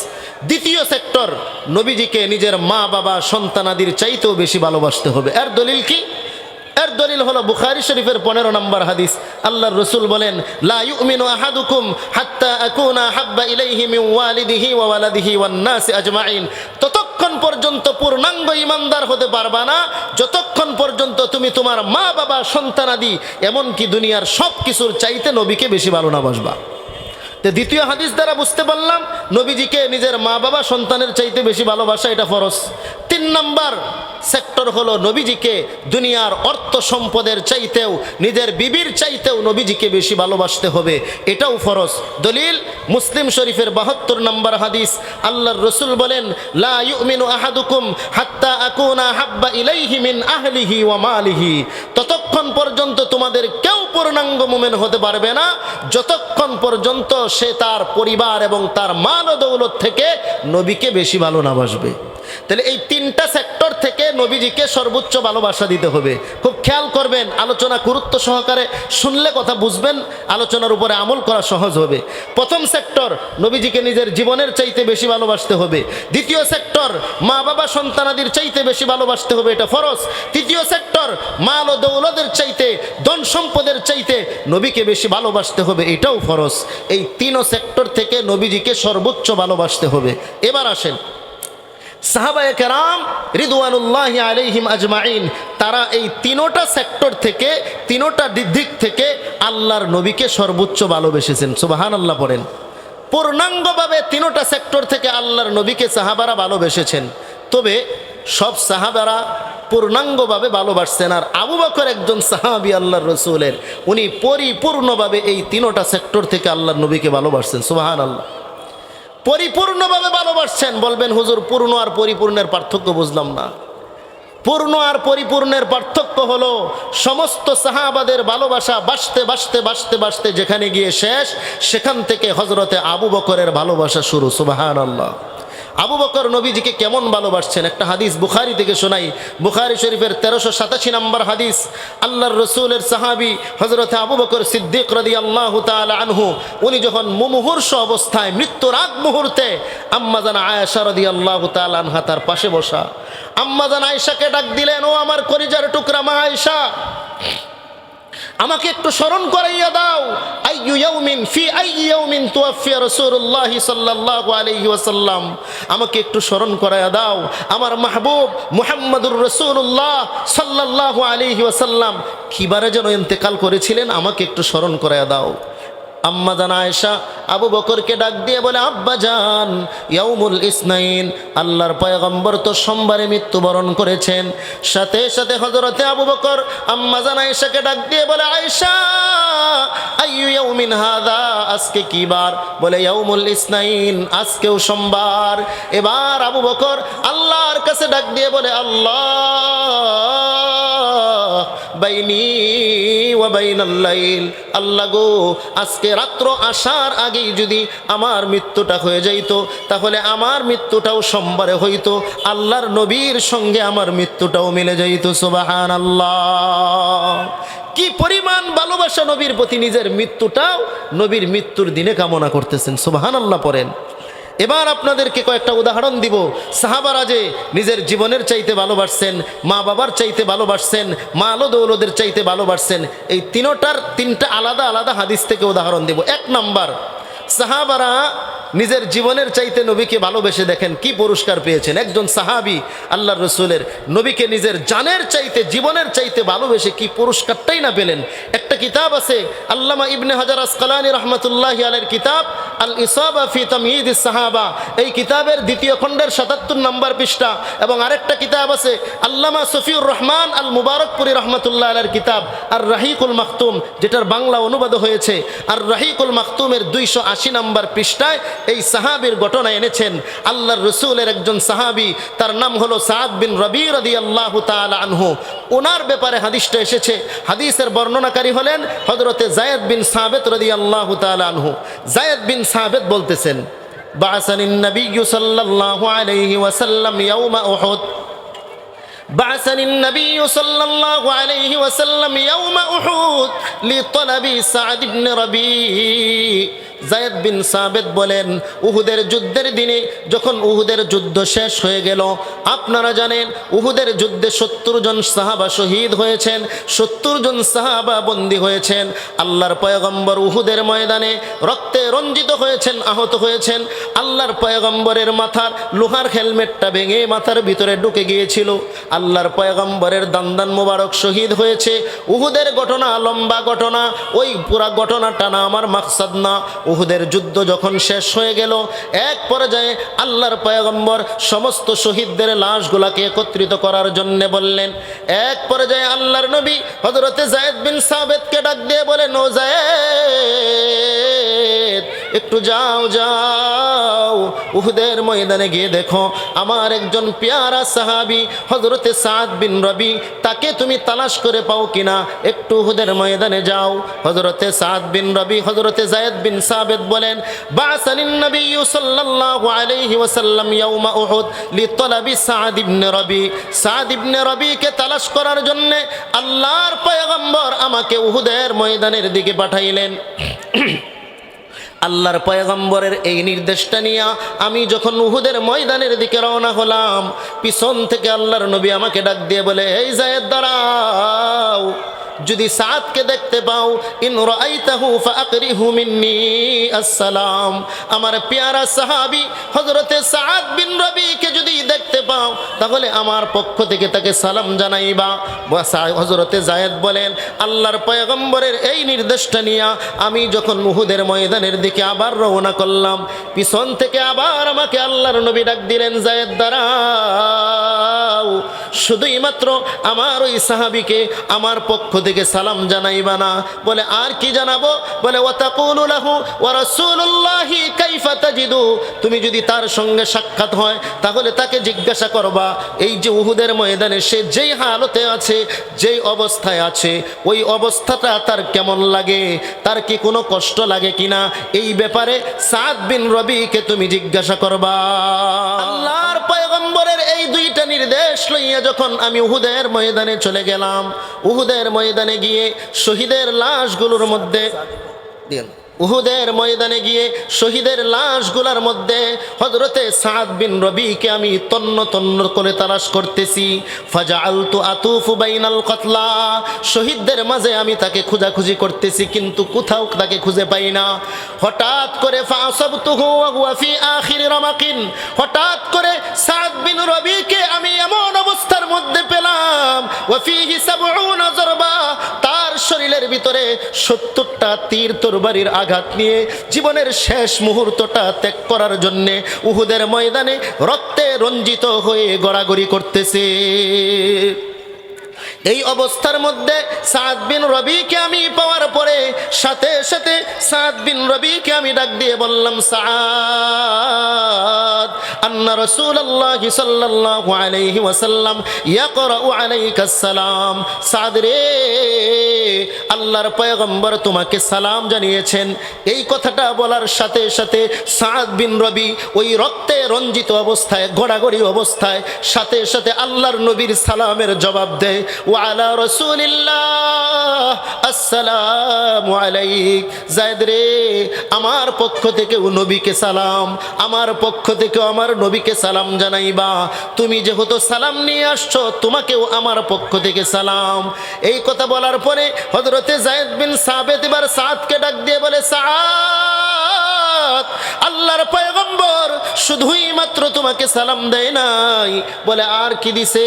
দ্বিতীয় সেক্টর, নবীজিকে নিজের মা বাবা সন্তানাদির চাইতেও বেশি ভালোবাসতে হবে। এর দলিল কি? এর দলিল হলো বুখারী শরীফের 15 নম্বর হাদিস। আল্লাহর রাসূল বলেন, লা ইউমিনু আহাদুকুম হাত্তা আকুনা হাব্বা ইলাইহি মিন ওয়ালিদিহি ওয়া ওয়ালাদিহি ওয়ান নাসি আজমাইন। ততক্ষণ পর্যন্ত পূর্ণাঙ্গ ঈমানদার হতে পারবা না যতক্ষণ পর্যন্ত তুমি তোমার মা বাবা সন্তানাদি এমনকি দুনিয়ার সব কিছুর চাইতে নবীকে বেশি ভালো না বাসবা। তো দ্বিতীয় হাদিস দ্বারা বুঝতে পারলাম নবীজিকে নিজের মা বাবা সন্তানের চাইতে বেশি ভালোবাসা এটা ফরজ। 3 নম্বর সেক্টর হলো নবীজিকে দুনিয়ার অর্থ সম্পদের চাইতেও নিজের বিবির চাইতেও নবীজিকে বেশি ভালোবাসতে হবে, এটাও ফরজ। দলিল মুসলিম শরীফের 72 নম্বর হাদিস। আল্লাহর রাসূল বলেন, লা ইউমিনু আহাদুকুম হাত্তা আকুনা হাব্বা ইলাইহি মিন আহলিহি ওয়া মালিহি। ততক্ষণ পর্যন্ত তোমাদের কেউ পূর্ণাঙ্গ মুমিন হতে পারবে না যতক্ষণ পর্যন্ত সে তার পরিবার এবং তার মাল ও দৌলত থেকে নবীকে বেশি ভালো না বাসবে। তাহলে এই 3টা সেক্টর থেকে নবীজিকে সর্বোচ্চ ভালোবাসা দিতে হবে। খুব খেয়াল করবেন, আলোচনা গুরুত্ব সহকারে শুনলে কথা বুঝবেন, আলোচনার উপরে আমল করা সহজ হবে। প্রথম সেক্টর, নবীজিকে নিজের জীবনের চাইতে বেশি ভালোবাসতে হবে। দ্বিতীয় সেক্টর, মা বাবা সন্তানাদির চাইতে বেশি ভালোবাসতে হবে, এটা ফরজ। তৃতীয় সেক্টর, মাল ও দৌলতের চাইতে ধন সম্পদের চাইতে নবীকে বেশি ভালোবাসতে হবে, এটাও ফরজ। এই 3 সেক্টর থেকে নবীজিকে সর্বোচ্চ ভালোবাসতে হবে। এবার আসেন সাহাবায়ে কেরাম রিদওয়ানুল্লাহি আলাইহিম আজমাইন, তারা এই 3টা সেক্টর থেকে 3টা দিক থেকে আল্লাহর নবীকে সর্বোচ্চ ভালোবেসেছেন। সুবহানাল্লাহ পড়েন। পূর্ণাঙ্গভাবে 3টা সেক্টর থেকে আল্লাহর নবীকে সাহাবারা ভালোবেসেছেন। তবে সব সাহাবারা পূর্ণাঙ্গভাবে ভালোবাসছেন, আর আবু বকর একজন সাহাবী আল্লাহর রাসূলের, উনি পরিপূর্ণভাবে এই 3টা সেক্টর থেকে আল্লাহর নবীকে ভালোবাসছেন। সুবহানাল্লাহ, পরিপূর্ণভাবে ভালোবাসছেন। বলবেন হুজুর, পূর্ণ আর পরিপূর্ণের পার্থক্য বুঝলাম না। পূর্ণ আর পরিপূর্ণের পার্থক্য হলো সমস্ত সাহাবাদের ভালোবাসা বাসতে বাসতে বাসতে বাসতে যেখানে গিয়ে শেষ, সেখান থেকে হযরতে আবু বকরের ভালোবাসা শুরু। সুবহানাল্লাহ। আবু বকর নবীজিকে কেমন ভালোবাসছেন একটা হাদিস বুখারী থেকে শোনাই। বুখারী শরীফের 1387 নম্বর হাদিস। আল্লাহর রাসূলের সাহাবী হযরতে আবু বকর সিদ্দিক রাদিয়াল্লাহু তাআলা আনহু, উনি যখন মুমূর্ষ অবস্থায় মৃত্যুর আগ মুহূর্তে আম্মাজান আয়েশা রাদিয়াল্লাহু তাআলা আনহা তার পাশে বসা, আম্মাজান আয়েশাকে ডাক দিলেন, ও আমার কলিজার টুকরা মা আয়েশা, আমাকে একটু স্মরণ করাইয়া দাও, আইয়ু ইয়াউমিন ফি আইয়ি ইয়াউমিন তুওয়াফিয়া রাসূলুল্লাহ সাল্লাল্লাহু আলাইহি ওয়াসাল্লাম, আমাকে একটু স্মরণ করাইয়া দাও আমার মাহবুব মুহাম্মদুর রাসূলুল্লাহ সাল্লাল্লাহু আলাইহি ওয়াসাল্লাম কিবারে যেন ইন্তেকাল করেছিলেন, আমাকে একটু স্মরণ করাইয়া দাও। আম্মা জান আয়েশা আবু বকরকে ডাক দিয়ে বলে, আব্বা জান, ইয়াউমুল ইসনাইন, আল্লাহর পয়গম্বর তো সোমবারে মৃত্যুবরণ করেছেন। সাথে সাথে হযরতে আবু বকর আম্মা জান আয়েশাকে ডাক দিয়ে বলে, আয়েশা, আইয়ু ইয়াউমিন হাযা, আজকে কি বার? বলে, ইয়াউমুল ইসনাইন, আজকেও সোমবার। এবার আবু বকর আল্লাহর কাছে ডাক দিয়ে বলে, আল্লাহ বাইনি ওয়া বাইনাল লাইল, আল্লাহ গো, আজকে রাত্র আসার আগেই যদি আমার মৃত্যুটা হয়ে যাইতো তাহলে আমার মৃত্যুটাও সোমবারে হইতো, আল্লাহর নবীর সঙ্গে আমার মৃত্যুটাও মিলে যাইতো। সুবহানাল্লাহ। কি পরিমাণ ভালোবাসা নবীর প্রতি, নিজের মৃত্যুটাও নবীর মৃত্যুর দিনে কামনা করতেছেন। সুবহানাল্লাহ পড়েন। এবার আপনাদেরকে কয়েকটা উদাহরণ দিব। সাহাবারা যে নিজের জীবনের চাইতে ভালোবাসছেন, মা বাবার চাইতে ভালোবাসছেন, মাল ও দৌলতের চাইতে ভালোবাসছেন, এই 3টা আলাদা আলাদা হাদিস থেকে উদাহরণ দিব। 1 নাম্বার, সাহাবারা নিজের জীবনের চাইতে নবীকে ভালোবেসে দেখেন কি পুরস্কার পেয়েছেন। একজন সাহাবী আল্লাহর রাসূলের নবীকে নিজের জানের চাইতে জীবনের চাইতে ভালোবেসে কি পুরস্কারটাই না পেলেন। একটা কিতাব আছে আল্লামা ইবনে হাজার আসকালানী রাহমাতুল্লাহি আলাইহির কিতাব আল ইসাবা ফি তাময়িদিস সাহাবা, এই কিতাবের 2য় খণ্ডের 77 নম্বর পৃষ্ঠা। এবং আরেকটা কিতাব আছে আল্লামা সফিউর রহমান আল মুবারকপুরি রাহমাতুল্লাহি আলাইহির কিতাব আর রাহিকুল মাখতুম, যেটার বাংলা অনুবাদ হয়েছে আর রাহিকুল মাখতুমের 280 নম্বর পৃষ্ঠায় এই সাহাবীর ঘটনা এনেছেন। আল্লাহর রাসূলের একজন সাহাবী, তার নাম হলো সাদ বিন রবি রাদিয়াল্লাহু তাআলা আনহু। ওনার ব্যাপারে হাদিসটা এসেছে। হাদিসের বর্ণনাকারী হলেন হযরতে যায়েদ বিন সাবিত রাদিয়াল্লাহু তাআলা আনহু। যায়েদ বিন সাবিত বলতেছেন, বাআসানিন নাবিয়্যু সাল্লাল্লাহু আলাইহি ওয়াসাল্লাম ইয়াউমা উহুদ, بعثني النبي صلى الله عليه وسلم يوم أحد لطلب سعد بن ربيع যায়েদ বিন সাবিত বলেন, উহুদের যুদ্ধের দিনে যখন উহুদের যুদ্ধ শেষ হয়ে গেল, আপনারা জানেন উহুদের যুদ্ধে 70 জন সাহাবা শহীদ হয়েছেন, 70 জন সাহাবা বন্দী হয়েছেন। আল্লাহর পয়গম্বর উহুদের ময়দানে রক্তে রঞ্জিত হয়েছেন, আহত হয়েছেন। আল্লাহর পয়গম্বরের মাথার লোহার হেলমেটটা ভেঙে মাথার ভিতরে ঢুকে গিয়েছিল। আল্লাহর পয়গম্বরের দান্দান মোবারক শহীদ হয়েছে। উহুদের ঘটনা লম্বা ঘটনা, ওই পুরা ঘটনাটা না আমার মাকসাদ না। উহুদের যুদ্ধ যখন শেষ হয়ে গেল, এক পর্যায়ে আল্লাহর পয়গম্বর সমস্ত শহীদদের লাশগুলাকে একত্রিত করার জন্য বললেন। এক পর্যায়ে আল্লাহর নবী হযরতে যায়েদ বিন সাবিতকে ডাক দিয়ে বলেন, ও যায়েদ, একটু যাও যাও, উহুদের ময়দানে গিয়ে দেখো আমার একজন পেয়ারা সাহাবী হযরতে সাদ বিন রবি, তাকে তুমি তালাশ করে পাও কিনা, একটু উহুদের ময়দানে যাও। হযরতে সাদ বিন রবি হযরতে যায়েদ বিন সাবিত বলেন, বাসানিন নবী সাল্লাল্লাহু আলাইহি ওয়াসাল্লাম ইয়াউমা উহুদ লিতলাবি সাদ ইবনে রবি। সাদ ইবনে রবিকে তালাশ করার জন্য আল্লাহর পয়গম্বর আমাকে উহুদের ময়দানের দিকে পাঠাইলেন। আল্লাহর পয়গম্বরের এই নির্দেশটা নিয়ে আমি যখন উহুদের ময়দানের দিকে রওনা হলাম, পিছন থেকে আল্লাহর নবী আমাকে ডাক দিয়ে বলে, এই যায়েদ দাঁড়াও, যদি সাদকে দেখতে পাও, ইন রাআইতাহু ফাআকরিহু মিন্নি আসসালাম। আমার পেয়ারা সাহাবী হযরতে সাদ বিন রবিকে যদি দেখতে পাও, তাহলে আমার পক্ষ থেকে তাকে সালাম জানাইবা। হযরতে যায়েদ বলেন, আল্লাহর পয়গম্বরের এই নির্দেশটা নিয়ে আমি যখন উহুদের ময়দানের দিকে আবার রওনা করলাম, পিছন থেকে আবার আমাকে আল্লাহর নবী ডাক দিলেন, যায়েদ দাঁড়াও, শুধুই মাত্র আমার ওই সাহাবীকে আমার পক্ষ থেকে সালাম জানাইবা না। বলে, আর কি জানাবো? বলে, ওয়াতাকুলু লাহু ওয়া রাসূলুল্লাহি কাইফা তাজিদু। তুমি যদি তার সঙ্গে সাক্ষাৎ হয়, তাহলে তাকে জিজ্ঞাসা করবা, এই যে উহুদের ময়দানে সে যেই হালতে আছে, যেই অবস্থায় আছে, ওই অবস্থাটা তার কেমন লাগে, তার কি কোনো কষ্ট লাগে কিনা, এই ব্যাপারে সাদ বিন রবিকে তুমি জিজ্ঞাসা করবা। আল্লাহর পয়গম্বরের এই দুইটা নির্দেশ লইয়া যখন আমি উহুদের ময়দানে চলে গেলাম, উহুদের ময়দানে গিয়ে শহীদের লাশগুলোর মধ্যে উহুদের ময়দানে গিয়ে শহীদের লাশগুলোর মধ্যে হযরতে সাদ বিন রবিকে আমি তন্ন তন্ন করে তালাশ করতেছি। ফাজআলতু আতুফু বাইনাল কতলা, শহীদদের মাঝে আমি তাকে খোঁজাখুঁজি করতেছি, কিন্তু কোথাও তাকে খুঁজে পাই না। হঠাৎ করে ফাসাবতুহু ওয়া হুয়া ফি আখির রামাকিন, হঠাৎ করে সাদ বিন রবিকে আমি এমন অবস্থার মধ্যে পেলাম, ওয়া ফিহি ৭০ জরবা, তার শরীরের ভিতরে ৭০টা তীর তরবারির আঘাত নিয়ে জীবনের শেষ মুহূর্তটা ত্যাগ করার জন্যে উহুদের ময়দানে রক্তে রঞ্জিত হয়ে গড়াগড়ি করতেছে। এই অবস্থার মধ্যে সাদ বিন রবিকে আমি পাওয়ার পরে সাথে সাথে সাদ বিন রবিকে আমি ডাক দিয়ে বললাম, সাদ, আন্না রাসূলুল্লাহি সাল্লাল্লাহু আলাইহি ওয়াসাল্লাম ইয়াকরাউ আলাইকাস সালাম। সাদ রে, আল্লাহর পয়গম্বর তোমাকে সালাম জানিয়েছেন। এই কথাটা বলার সাথে সাথে সাদ বিন রবি ওই রক্তে রঞ্জিত অবস্থায়, গড়াগড়ি অবস্থায় সাথে সাথে আল্লাহর নবীর সালামের জবাব দেয়, ওয়ালা রাসূলিল্লাহ আসসালামু আলাইক। যায়েদ রে, আমার পক্ষ থেকে নবীকে সালাম, আমার পক্ষ থেকে আমার নবীকে সালাম জানাইবা। তুমি যেহেতু সালাম নিয়ে আসছো, তোমাকেও আমার পক্ষ থেকে সালাম। এই কথা বলার পরে হযরতে যায়েদ বিন সাবিত এবার সাদকে ডাক দিয়ে বলে, সাদ, আল্লাহর পয়গম্বর শুধুই মাত্র তোমাকে সালাম দেয় নাই, বলে আর কি দিছে?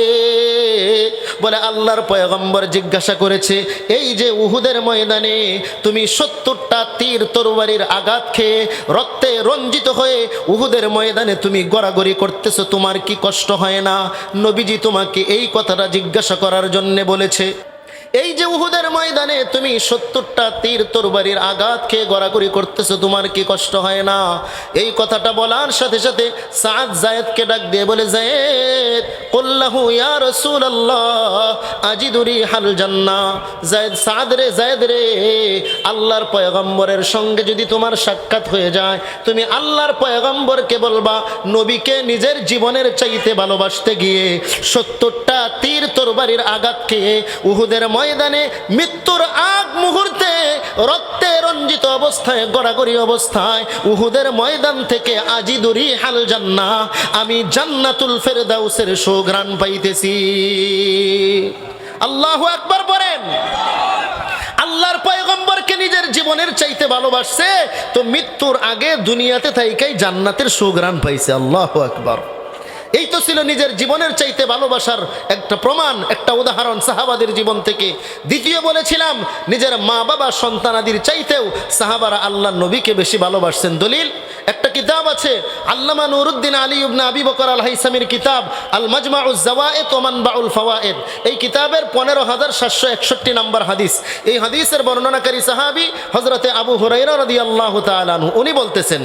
বলে, আল্লাহর পয়গম্বর জিজ্ঞাসা করেছে, এই যে উহুদের ময়দানে তুমি ৭০টা তীর তরবারির আঘাত খেয়ে রক্তে রঞ্জিত হয়ে উহুদের ময়দানে তুমি গড়াগড়ি করতেছো, তোমার কি কষ্ট হয় না? নবীজি তোমাকে এই কথাটা জিজ্ঞাসা করার জন্য বলেছে। এই যে উহুদের ময়দানে তুমি ৭০টা তীর তরবারির আঘাত খেয়ে গড়াগড়ি করতেছো, তোমার কি কষ্ট হয় না? এই কথাটা বলার সাথে সাথে সাদ যায়েদকে ডাক দিয়ে বলে, যায়েদ, কুল্লাহু ইয়া রাসূলুল্লাহ আজিদু রিহাল জান্নাহ। যায়েদ, সাদ রে, যায়েদ রে, আল্লাহর পয়গম্বরের সঙ্গে যদি তোমার সাক্ষাৎ হয়ে যায়, তুমি আল্লাহর পয়গম্বরকে বলবা, নবীকে নিজের জীবনের চাইতে ভালোবাসতে গিয়ে ৭০টা তীর তরবারির আঘাত খেয়ে উহুদের ময়দানে মৃত্যুর আগ মুহূর্তে রক্তে রঞ্জিত অবস্থায়, গড়াগড়ি অবস্থায় উহুদের ময়দান থেকে আজিদু রিহাল জান্নাহ, আমি জান্নাতুল ফেরদাউসের সুঘ্রাণ পাইতেছি। আল্লাহু আকবার বলেন। আল্লাহর পয়গম্বরকে নিজের জীবনের চাইতে ভালোবাসছে, তো মৃত্যুর আগে দুনিয়াতে থাইকাই জান্নাতের সুঘ্রাণ পাইছে। আল্লাহু আকবার। এই তো ছিল নিজের জীবনের চাইতে ভালোবাসার একটা প্রমাণ, একটা উদাহরণ সাহাবাদের জীবন থেকে। দ্বিতীয় বলেছিলাম, নিজের মা বাবা সন্তানাদির চাইতেও সাহাবারা আল্লাহর নবীকে বেশি ভালোবাসছেন। দলিল একটা কিতাব আছে, আল্লামা নুরুদ্দিন আলী ইবনে আবি বকর আল হাইসামির কিতাব আল মাজমাউজ জাওয়ায়েদ ওয়া মানবাউল ফাওয়ায়েদ। এই কিতাবের 15761 নম্বর হাদিস। এই হাদিসের বর্ণনাকারী সাহাবী হযরতে আবু হুরায়রা রাদিয়াল্লাহু তাআলা আনহু, উনি বলতেছেন,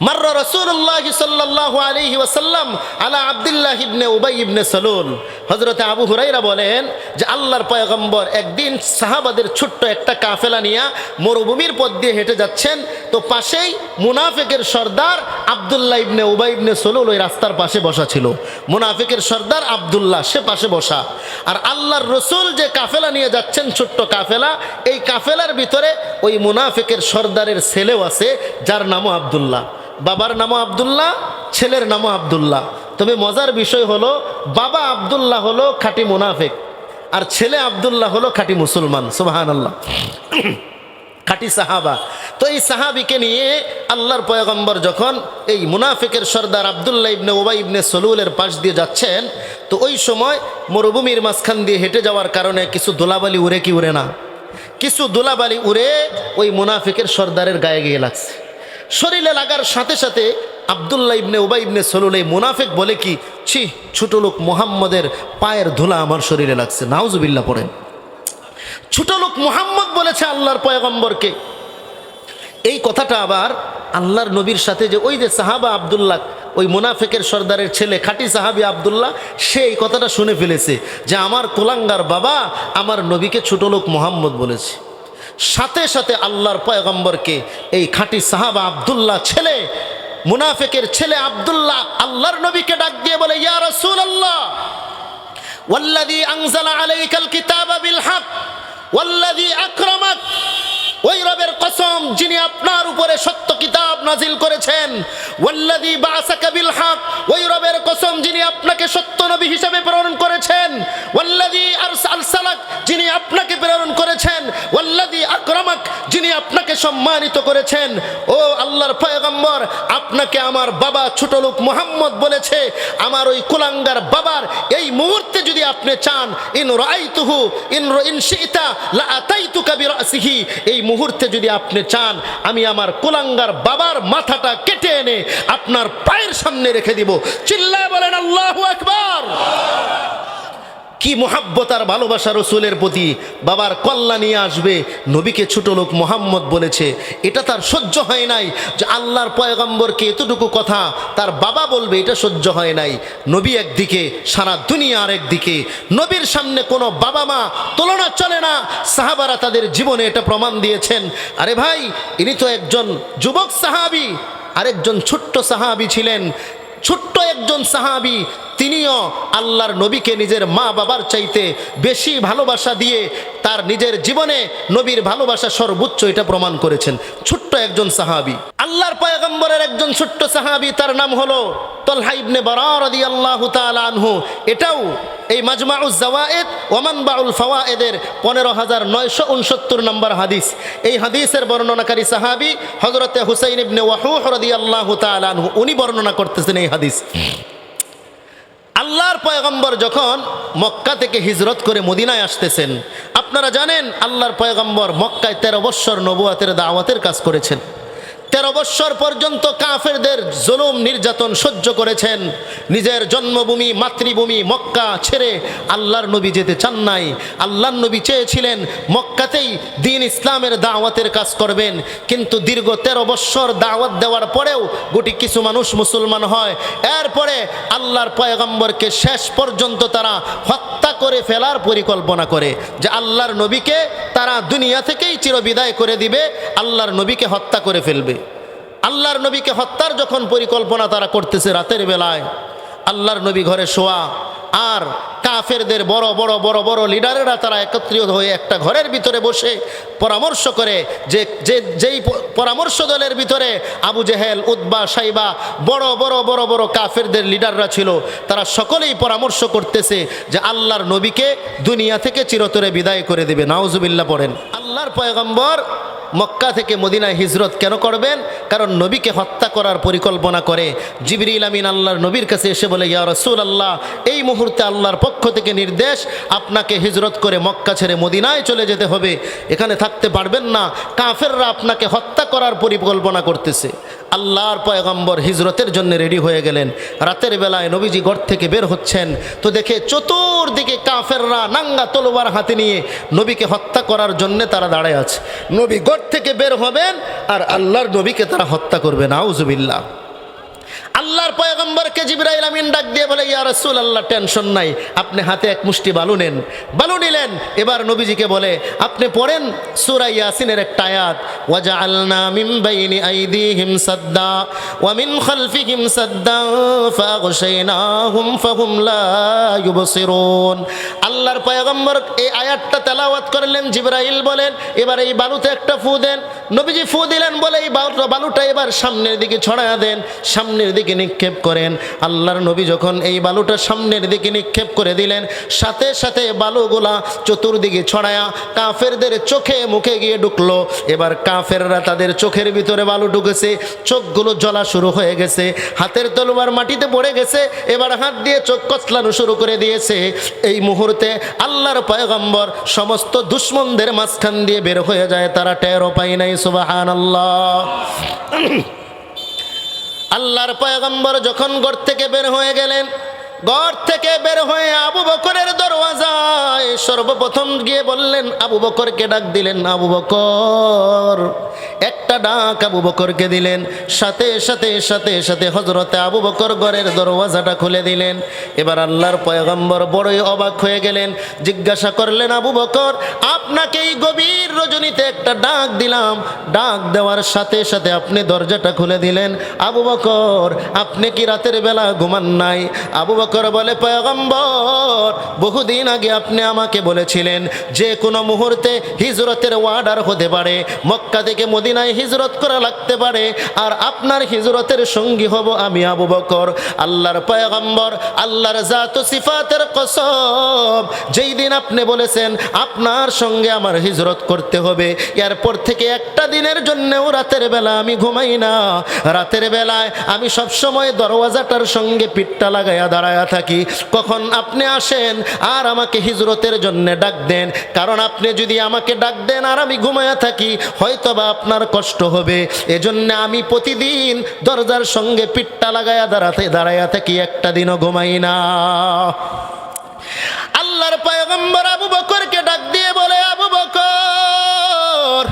মাররা রাসূলুল্লাহ সাল্লাল্লাহু আলাইহি ওয়াসাল্লাম আলা আব্দুল্লাহ ইবনে উবাই ইবনে সালুল। হযরতে আবু হুরায়রা বলেন যে আল্লাহর পয়গম্বর একদিন সাহাবাদের ছোট্ট একটা কাফেলা নিয়ে মরুভূমির পথ দিয়ে হেঁটে যাচ্ছেন, তো পাশেই মুনাফিকের সর্দার আব্দুল্লাহ ইবনে উবাই ইবনে সালুল ওই রাস্তার পাশে বসা ছিল। মুনাফিকের সর্দার আব্দুল্লাহ সে পাশে বসা, আর আল্লাহর রসুল যে কাফেলা নিয়ে যাচ্ছেন, ছোট্ট কাফেলা, এই কাফেলার ভিতরে ওই মুনাফিকের সর্দারের ছেলেও আছে, যার নামও আব্দুল্লাহ। বাবার নামও আব্দুল্লাহ, ছেলের নামও আব্দুল্লাহ। তবে মজার বিষয় হলো, বাবা আব্দুল্লাহ হলো খাঁটি মুনাফিক, আর ছেলে আব্দুল্লাহ হলো খাঁটি মুসলমান। সুবহানাল্লাহ, খাঁটি সাহাবা। তো এই সাহাবিকে নিয়ে আল্লাহর পয়গম্বর যখন এই মুনাফিকের সর্দার আব্দুল্লাহ ইবনে উবাই ইবনে সালুলের পাশ দিয়ে যাচ্ছেন, তো ওই সময় মরুভূমির মাঝখান দিয়ে হেঁটে যাওয়ার কারণে কিছু ধুলাবালি উড়ে কি উড়ে না, কিছু ধুলাবালি উড়ে ওই মুনাফিকের সর্দারের গায়ে গিয়ে লাগছে। শরীরে লাগার সাথে সাথে আব্দুল্লাহ ইবনে উবাই ইবনে সালুল এই মুনাফিক বলে কি, ছি, ছোট লোক মুহাম্মদের পায়ের ধুলা আমার শরীরে লাগছে। নাউজুবিল্লাহ পড়েন। ছোট লোক মুহাম্মদ বলেছে আল্লাহর পয়গম্বরকে। এই কথাটা আবার আল্লাহর নবীর সাথে যে ওই যে সাহাবা আব্দুল্লাহ, ওই মুনাফিকের সর্দারের ছেলে খাঁটি সাহাবী আব্দুল্লাহ, সে এই কথাটা শুনে ফেলেছে যে আমার কুলাঙ্গার বাবা আমার নবীকে ছোট লোক মুহাম্মদ বলেছে। সাথে সাথে আল্লাহর পয়গম্বরকে এই খাঁটি সাহাবা আব্দুল্লাহ ছেলে, মুনাফিকের ছেলে আব্দুল্লাহ আল্লাহর নবীকে ডাক দিয়ে বলে, ইয়া রাসূলুল্লাহ, ওয়াল্লাযী আনজালা আলাইকাল কিতাবা বিল হক ওয়াল্লাযী আকরামাক, ওই রবের কসম যিনি আপনার উপরে সত্য কিতাব নাজিল করেছেন, ওয়াল্লাযী বাআসাকা বিল হক, ওই রবের কসম যিনি আপনাকে সত্য নবী হিসেবে প্রেরণ করেছেন, ওয়াল্লাযী আরসালাক, যিনি আপনাকে প্রেরণ করেছেন, ওয়াল্লাযী আকরামাক, যিনি আপনাকে সম্মানিত করেছেন। ও আল্লাহর পয়গম্বর, আপনাকে আমার বাবা ছোট লোক মুহাম্মদ বলেছে। আমার ওই কুলাঙ্গার বাবার এই মুহূর্তে যদি আপনি চান, ইন রাআইতুহু ইন শি'তা লা আতাইতুকা বিরাসিহি, এই মুহূর্তে যদি আপনি চান, আমি আমার কুলাঙ্গার বাবার মাথাটা কেটে এনে আপনার পায়ের সামনে রেখে দিব। চিল্লায় বলেন আল্লাহু আকবার। কি মুহাব্বত আর ভালোবাসা রসুলের প্রতি। বাবার কল্লা নিয়ে আসবে, নবীকে ছোট লোক মুহাম্মদ বলেছে, এটা তার সহ্য হয় নাই। যে আল্লাহর পয়গম্বরকে এতটুকু কথা তার বাবা বলবে, এটা সহ্য হয় নাই। নবী একদিকে, সারা দুনিয়া আরেকদিকে, নবীর সামনে কোনো বাবা মা তুলনা চলে না। সাহাবারা তাদের জীবনে এটা প্রমাণ দিয়েছেন। আরে ভাই, ইনি তো একজন যুবক সাহাবী, আরেকজন ছোট্ট সাহাবী ছিলেন। ছোট্ট একজন সাহাবী, তিনিও আল্লাহর নবীকে নিজের মা বাবার চাইতে বেশি ভালোবাসা দিয়ে তার নিজের জীবনে নবীর ভালোবাসা সর্বোচ্চ, এটা প্রমাণ করেছেন। ছোট্ট একজন সাহাবী, আল্লাহর পয়গম্বরের একজন ছোট্ট সাহাবী, তার নাম হলো তালহা ইবনে বারা রাদিয়াল্লাহু তাআলা আনহু। এটাও এই মাজমাউজ জাওয়ায়েদ ওয়া মানবাউল ফাওয়ায়েদের 15969 নম্বর হাদিস। এই হাদিসের বর্ণনাকারী সাহাবী হযরতে হুসাইন ইবনে ওয়াহুহ রাদিয়াল্লাহু তাআলা আনহু, উনি বর্ণনা করতেছেন এই হাদিস। আল্লাহর পয়গম্বর যখন মক্কা থেকে হিজরত করে মদিনায় আসতেছেন, আপনারা জানেন আল্লাহর পয়গম্বর মক্কায় 13 বৎসর নবুয়াতের দাওয়াতের কাজ করেছেন। 13 বৎসর পর্যন্ত কাফেরদের জুলুম নির্যাতন সহ্য করেছেন। নিজের জন্মভূমি মাতৃভূমি মক্কা ছেড়ে আল্লাহর নবী যেতে চান নাই। আল্লাহর নবী চেয়েছিলেন মক্কাতেই দ্বীন ইসলামের দাওয়াতের কাজ করবেন, কিন্তু দীর্ঘ 13 বৎসর দাওয়াত দেওয়ার পরেও গুটি কিছু মানুষ মুসলমান হয়। এরপরে আল্লাহর পয়গম্বরকে শেষ পর্যন্ত তারা হত্যা করে ফেলার পরিকল্পনা করে, যে আল্লাহর নবীকে তারা দুনিয়া থেকেই চিরবিদায় করে দিবে, আল্লাহর নবীকে হত্যা করে ফেলবে। আল্লাহর নবীকে হত্যার যখন পরিকল্পনা তারা করতেছে রাতের বেলায়, আল্লাহর নবী ঘরে শোয়া, আর কাফেরদের বড় বড় বড় বড় লিডারেরা তারা একত্রিত হয়ে একটা ঘরের ভিতরে বসে পরামর্শ করে, যেই পরামর্শ দলের ভিতরে আবু জেহেল, উতবা, সাইবা বড় বড় বড় বড় কাফেরদের লিডাররা ছিল, তারা সকলেই পরামর্শ করতেছে যে আল্লাহর নবীকে দুনিয়া থেকে চিরতরে বিদায় করে দেবে। নাউজুবিল্লাহ পড়েন। আল্লাহর পয়গম্বর মক্কা থেকে মদিনায় হিজরত কেন করবেন? কারণ নবীকে হত্যা করার পরিকল্পনা করে জিবরিল আমিন আল্লাহর নবীর কাছে এসে বলে, ইয়া রাসূলুল্লাহ, এই মুহূর্তে আল্লাহর পক্ষ থেকে নির্দেশ, আপনাকে হিজরত করে মক্কা ছেড়ে মদিনায় চলে যেতে হবে, এখানে থাকতে পারবেন না, কাফেররা আপনাকে হত্যা করার পরিকল্পনা করতেছে। আল্লাহর পয়গম্বর হিজরতের জন্য রেডি হয়ে গেলেন। রাতের বেলায় নবীজি ঘর থেকে বের হচ্ছেন, তো দেখে চতুর্দিকে কাফেররা নাঙ্গা তলোয়ার হাতে নিয়ে নবীকে হত্যা করার জন্য তারা দাঁড়ায় আছে। নবী ঘর থেকে বের হবেন আর আল্লাহর নবীকে তারা হত্যা করবে। নাউজুবিল্লাহ। আল্লাহর পয়গম্বরকে জিবরাইল আমিন ডাক দিয়ে বলে, ইয়া রাসূলুল্লাহ, টেনশন নাই, আপনি হাতে এক মুষ্টি বালু নেন। বালু নিলেন। এবার নবীজিকে বলে, আপনি পড়েন সূরা ইয়াসিনের একটা আয়াত, ওয়াজআলনা মিন বাইনি আইদিহিম সাদ্দা ওয়া মিন খালফিহিম সাদ্দা ফাগশাইনাহুম ফাহুম লা ইউবসিরুন। আল্লাহর পয়গম্বর এই আয়াতটা তেলাওয়াত করলেন। জিবরাইল বলেন, এবার এই বালুতে একটা ফু দেন। নবীজি ফু দিলেন, বলে এই বালুটা এবার সামনের দিকে ছড়ায়া দেন, সামনের দিকে নিক্ষেপ করেন। আল্লাহর নবী যখন এই বালুটা সামনের দিকে নিক্ষেপ করে দিলেন, সাথে সাথে বালুগুলা চতুর্দিকে ছড়ায়া কাফেরদের চোখে মুখে গিয়ে ঢুকলো। এবার কাফেররা তাদের চোখের ভিতরে বালু ঢুকেছে, চোখগুলো জ্বলা শুরু হয়ে গেছে, হাতের তলোয়ার মাটিতে পড়ে গেছে, এবার হাত দিয়ে চোখ কচলানো শুরু করে দিয়েছে। এই মুহূর্তে আল্লাহর পয়গম্বর সমস্ত দুশমনদের মাঝখান দিয়ে বের হয়ে যায়, তারা টেরও পায় নাই। সুবহানাল্লাহ। আল্লাহর পয়গম্বর যখন ঘর থেকে বের হয়ে গেলেন, ঘর থেকে বের হয়ে আবু বকরের দরওয়াজায় সর্বপ্রথম গিয়ে বললেন, আবু বকরকে ডাক দিলেন। আবু বকর, একটা ডাক আবু বকরকে দিলেন। সাথে সাথে সাথে সাথে হযরতে আবু বকর ঘরের দরওয়াজাটা খুলে দিলেন। এবার আল্লাহর পয়গম্বর বড়ই অবাক হয়ে গেলেন, জিজ্ঞাসা করলেন, আবু বকর, আপনাকে এই গভীর রজনীতে একটা ডাক দিলাম, ডাক দেওয়ার সাথে সাথে আপনি দরজাটা খুলে দিলেন, আবু বকর, আপনি কি রাতের বেলা ঘুমান নাই? আবু বকর বলে, পয়গম্বর, বহুদিন আগে আপনি আমাকে বলেছিলেন যে কোনো মুহূর্তে হিজরতের অর্ডার হতে পারে, মক্কা থেকে মদিনায় হিজরত করা লাগতে পারে, আর আপনার হিজরতের সঙ্গী হব আমি আবু বকর। আল্লাহর পয়গম্বর, আল্লাহর জাত ও সিফাতের কসম, যেই দিন আপনি বলেছেন আপনার সঙ্গে আমার হিজরত করতে হবে, এরপর থেকে একটা দিনের জন্যও রাতের বেলা আমি ঘুমাই না। রাতের বেলায় আমি সবসময় দরওয়াজাটার সঙ্গে পিঠটা লাগাইয়া দাঁড়ায় থাকি, কখন আপনি আসেন আর আমাকে হিজরতের জন্য ডাক দেন। কারণ আপনি যদি আমাকে ডাক দেন আর আমি ঘুমায়া থাকি, হয়তোবা আপনার কষ্ট হবে। এজন্য আমি প্রতিদিন দরজার সঙ্গে পিঠটা লাগাইয়া দাঁড়াইয়া থাকি, একটা দিনও ঘুমাই না। আল্লাহর পয়গম্বর আবু বকরকে ডাক দিয়ে বলে, আবু বকর,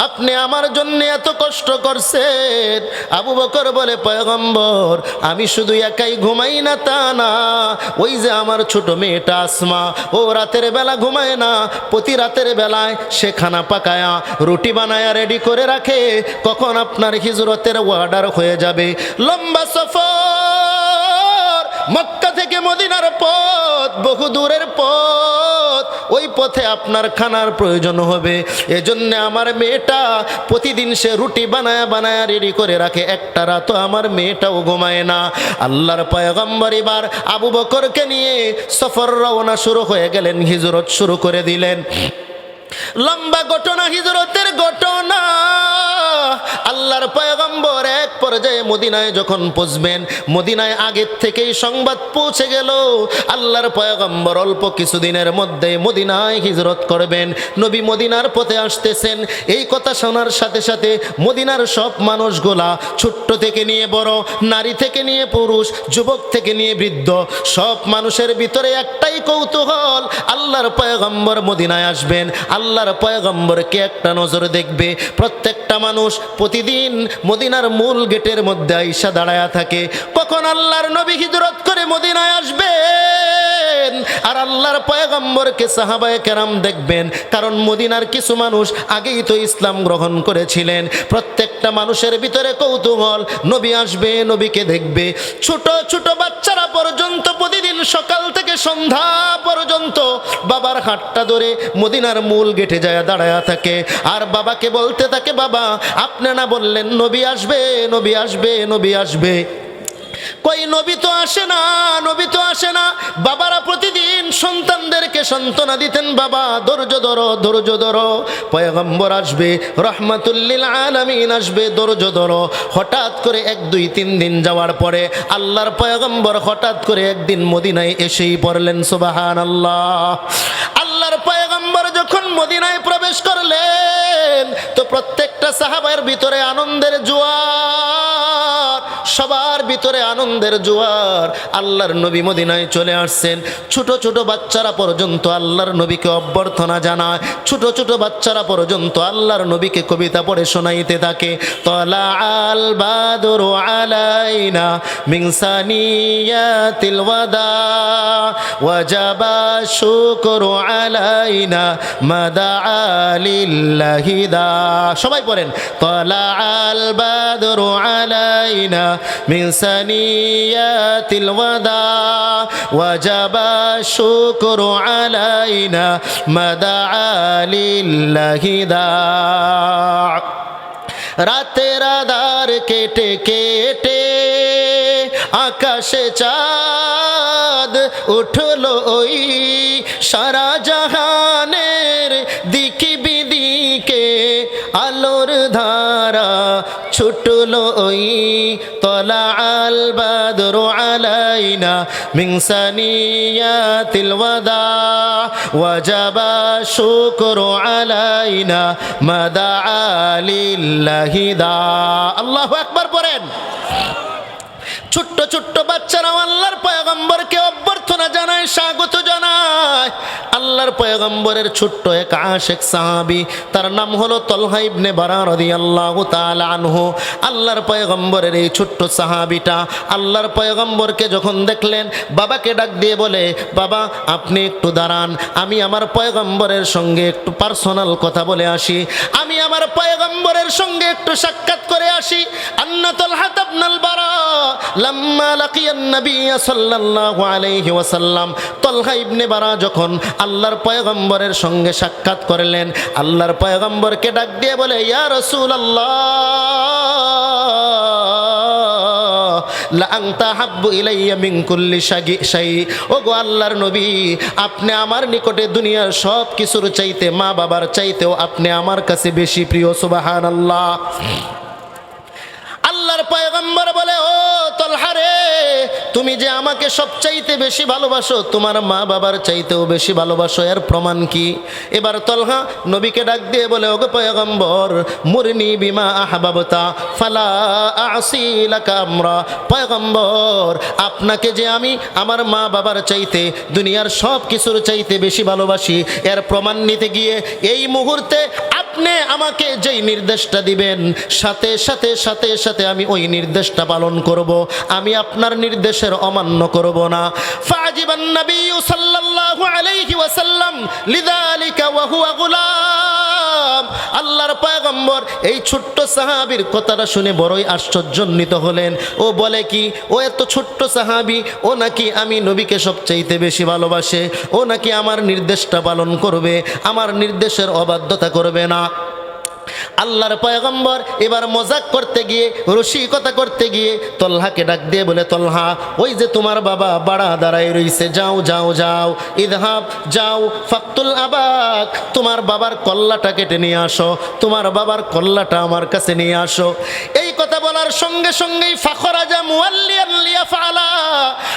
আপনি আমার জন্য এত কষ্ট করছেন। আবু বকর বলে, পয়গম্বর, আমি শুধু একাই ঘুমাই না তা না, ওই যে আমার ছোট মেয়েটা আসমা, ও রাতের বেলা ঘুমায় না, প্রতি রাতের বেলায় সে খানা পাকায়া রুটি বানায়া রেডি করে রাখে, কখন আপনার হিজরতের অর্ডার হয়ে যাবে। লম্বা সফর, মক্কা থেকে মদিনার পথ, বহু দূরের পথ, ওই পথে আপনার খানার প্রয়োজন হবে। এজন্য আমার মেয়েটা প্রতিদিন সে রুটি বানায়া বানায়া রেডি করে রাখে, একটা রাতও আমার মেয়েটাও ঘুমায় না। আল্লাহর পয়গম্বর এবার আবু বকরকে নিয়ে সফর রওনা শুরু হয়ে গেলেন, হিজরত শুরু করে দিলেন। লম্বা ঘটনা, হিজরতের ঘটনা। আল্লাহর পয়গম্বর এক পর্যায়ে মদিনায় যখন পৌঁছবেন, মদিনায় আগের থেকেই সংবাদ পৌঁছে গেল আল্লাহর পয়গম্বর অল্প কিছুদিনের মধ্যে মদিনায় হিজরত করবেন, নবী মদিনার পথে আসতেছেন। এই কথা শোনার সাথে সাথে মদিনার সব মানুষগুলা, ছোট্ট থেকে নিয়ে বড়, নারী থেকে নিয়ে পুরুষ, যুবক থেকে নিয়ে বৃদ্ধ, সব মানুষের ভিতরে একটাই কৌতূহল, আল্লাহর পয়গম্বর মদিনায় আসবেন, আল্লাহর পয়গম্বরকে একটা নজর দেখবে। প্রত্যেকটা মানুষ প্রতিদিন মদিনার মূল গেটের মধ্যে আইসা দাঁড়ায়া থাকে, কখন আল্লাহর নবী হিজরত করে মদিনায় আসবেন আর আল্লাহর পয়গম্বরকে সাহাবায়ে কেরাম দেখবেন। কারণ মদিনার কিছু মানুষ আগেই তো ইসলাম গ্রহণ করেছিলেন। প্রত্যেকটা মানুষের ভিতরে কৌতূহল, নবী আসবে, নবীকে দেখবে। ছোট ছোট বাচ্চারা পর্যন্ত, প্রতিদিন সকাল থেকে সন্ধ্যা পর্যন্ত বাবার হাতটা ধরে মদিনার মূল গেটে যায় দাঁড়ায়া থাকে, আর বাবাকে বলতে থাকে, বাবা আপনি না বললেন নবী আসবে, নবী আসবে, নবী আসবে, কই নবী তো আসে না, নবী তো আসে না। বাবারা প্রতিদিন সন্তানদেরকে সান্ত্বনা দিতেন, বাবা ধৈর্য ধরো, ধৈর্য ধরো, পয়গম্বর আসবে, রহমাতুল লিল আলামিন আসবে, ধৈর্য ধরো। হঠাৎ করে 1 2 3 দিন যাওয়ার পরে আল্লাহর পয়গম্বর হঠাৎ করে একদিন মদিনায় এসেই পড়লেন, সুবহানাল্লাহ। আল্লাহর পয়গম্বর যখন মদিনায় প্রবেশ করলেন তো প্রত্যেকটা সাহাবার ভিতরে আনন্দের জোয়ার, সবার ভিতরে আনন্দের জোয়ার। আল্লাহর নবী মদিনায় চলে আসছেন, ছোট ছোট বাচ্চারা পর্যন্ত আল্লাহর নবীকে অভ্যর্থনা জানায়, ছোট ছোট বাচ্চারা পর্যন্ত আল্লাহর নবীকে কবিতা পড়ে শোনাইতে থাকে। তলা আল বাদরু আলাইনা মিন সানিয়াতিল ওয়াদা ওয়াজাবা শুকরু আলাইনা মাদা লিল্লাহি দা। সবাই পড়েন, তলা আল বাদরু আলাইনা মিন সানিয়াতিল ওয়াদা ওয়াজাবা শুকরু আলাইনা মাদা লিল্লাহি দা। রাতের আধার কেটে কেটে আকাশে চাঁদ উঠলো ওই, সারা জাহানের দিকে বিদিকে আলোর ধারা ছুটলো ওই। তলা আল বাদরু আলাইনা মিন সানিয়াতিল ওয়াদা ওয়াজাবা শুকরু আলাইনা মাদা লিল্লাহি দা। আল্লাহু আকবার পড়েন। ছোট্ট ছোট্ট বাচ্চারা আল্লাহর পয়গম্বরকে অভ্যর্থনা জানায়, স্বাগত জানায়। আল্লাহর পয়গম্বরের ছোট্ট এক আশিক সাহাবী, তার নাম হলো তলহা ইবনে বারা রাদিয়াল্লাহু তাআলা আনহু। আল্লাহর পয়গম্বরের এই ছোট্ট সাহাবীটা আল্লাহর পয়গম্বরকে যখন দেখলেন, বাবাকে ডাক দিয়ে বলে, বাবা আপনি একটু দাঁড়ান, আমি আমার পয়গম্বরের সঙ্গে একটু পার্সোনাল কথা বলে আসি, আমি আমার পয়গম্বরের সঙ্গে একটু সাক্ষাৎ করে আসি। আন্না তলহা ইবনুল বারা লাম্মা লাকিয়ান নবী সাল্লাল্লাহু আলাইহি ওয়াসাল্লাম, তলহা ইবনে বারা যখন আল্লাহর পয়গম্বরের সঙ্গে সাক্ষাৎ করলেন, আল্লাহর পয়গম্বরকে ডাক দিয়ে বলে, ইয়া রাসূলুল্লাহ লা আনতা হাব্বু ইলাইয়া মিন কুল্লি শাই। ও গো আল্লাহর নবী, আপনি আমার নিকটে দুনিয়ার সব কিছুর চাইতে, মা বাবার চাইতেও আপনি আমার কাছে বেশি প্রিয়। সুবহানাল্লাহ। আল্লাহর পয়গম্বর বলে, ও তলহা রে, তুমি যে আমাকে সবচাইতে বেশি ভালোবাসো, তোমার মা বাবার চাইতেও বেশি ভালোবাসো, এর প্রমাণ কি? এবার তলহা নবীকে ডাক দিয়ে বলে, ওগো পয়গম্বর, মুরনি বিমা আহবাবতা ফালা আসি লাকা আমরা। পয়গম্বর, আপনাকে যে আমি আমার মা বাবার চাইতে, দুনিয়ার সব কিছুর চাইতে বেশি ভালোবাসি, এর প্রমাণ নিতে গিয়ে এই মুহূর্তে আপনি আমাকে যেই নির্দেশটা দিবেন, সাথে সাথে সাথে সাথে আমি ওই নির্দেশটা পালন করব, আমি আপনার নির্দেশের অমান্য করব না। ফাজিবান নবী সাল্লাল্লাহু আলাইহি ওয়াসাল্লাম লিযালিকা ওয়া হুয়া গুলাম। আল্লাহর পয়গম্বর এই ছোট্ট সাহাবীর কথাটা শুনে বড়ই আশ্চর্যান্বিত হলেন। ও বলে কি, ও এত ছোট্ট সাহাবী, ও নাকি আমি নবীকে সবচাইতে বেশি ভালোবাসে, ও নাকি আমার নির্দেশটা পালন করবে, আমার নির্দেশের অবাধ্যতা করবে না। আল্লাহর পয়গম্বর এবার মজাক করতে গিয়ে, রসিকতা করতে গিয়ে তলহাকে ডাক দিয়ে বলে, তলহা, ওই যে তোমার বাবা বাড়া দাঁড়ায় রইছে, যাও যাও যাও, ইদহাব, যাও, ফাকতুল আবাক, তোমার বাবার কল্লাটা কেটে নিয়ে আসো, তোমার বাবার কল্লাটা আমার কাছে নিয়ে আসো। এই কথা বলার সঙ্গে সঙ্গেই ফাখরাজা মুআল্লিয়ান লিয়াফআলা।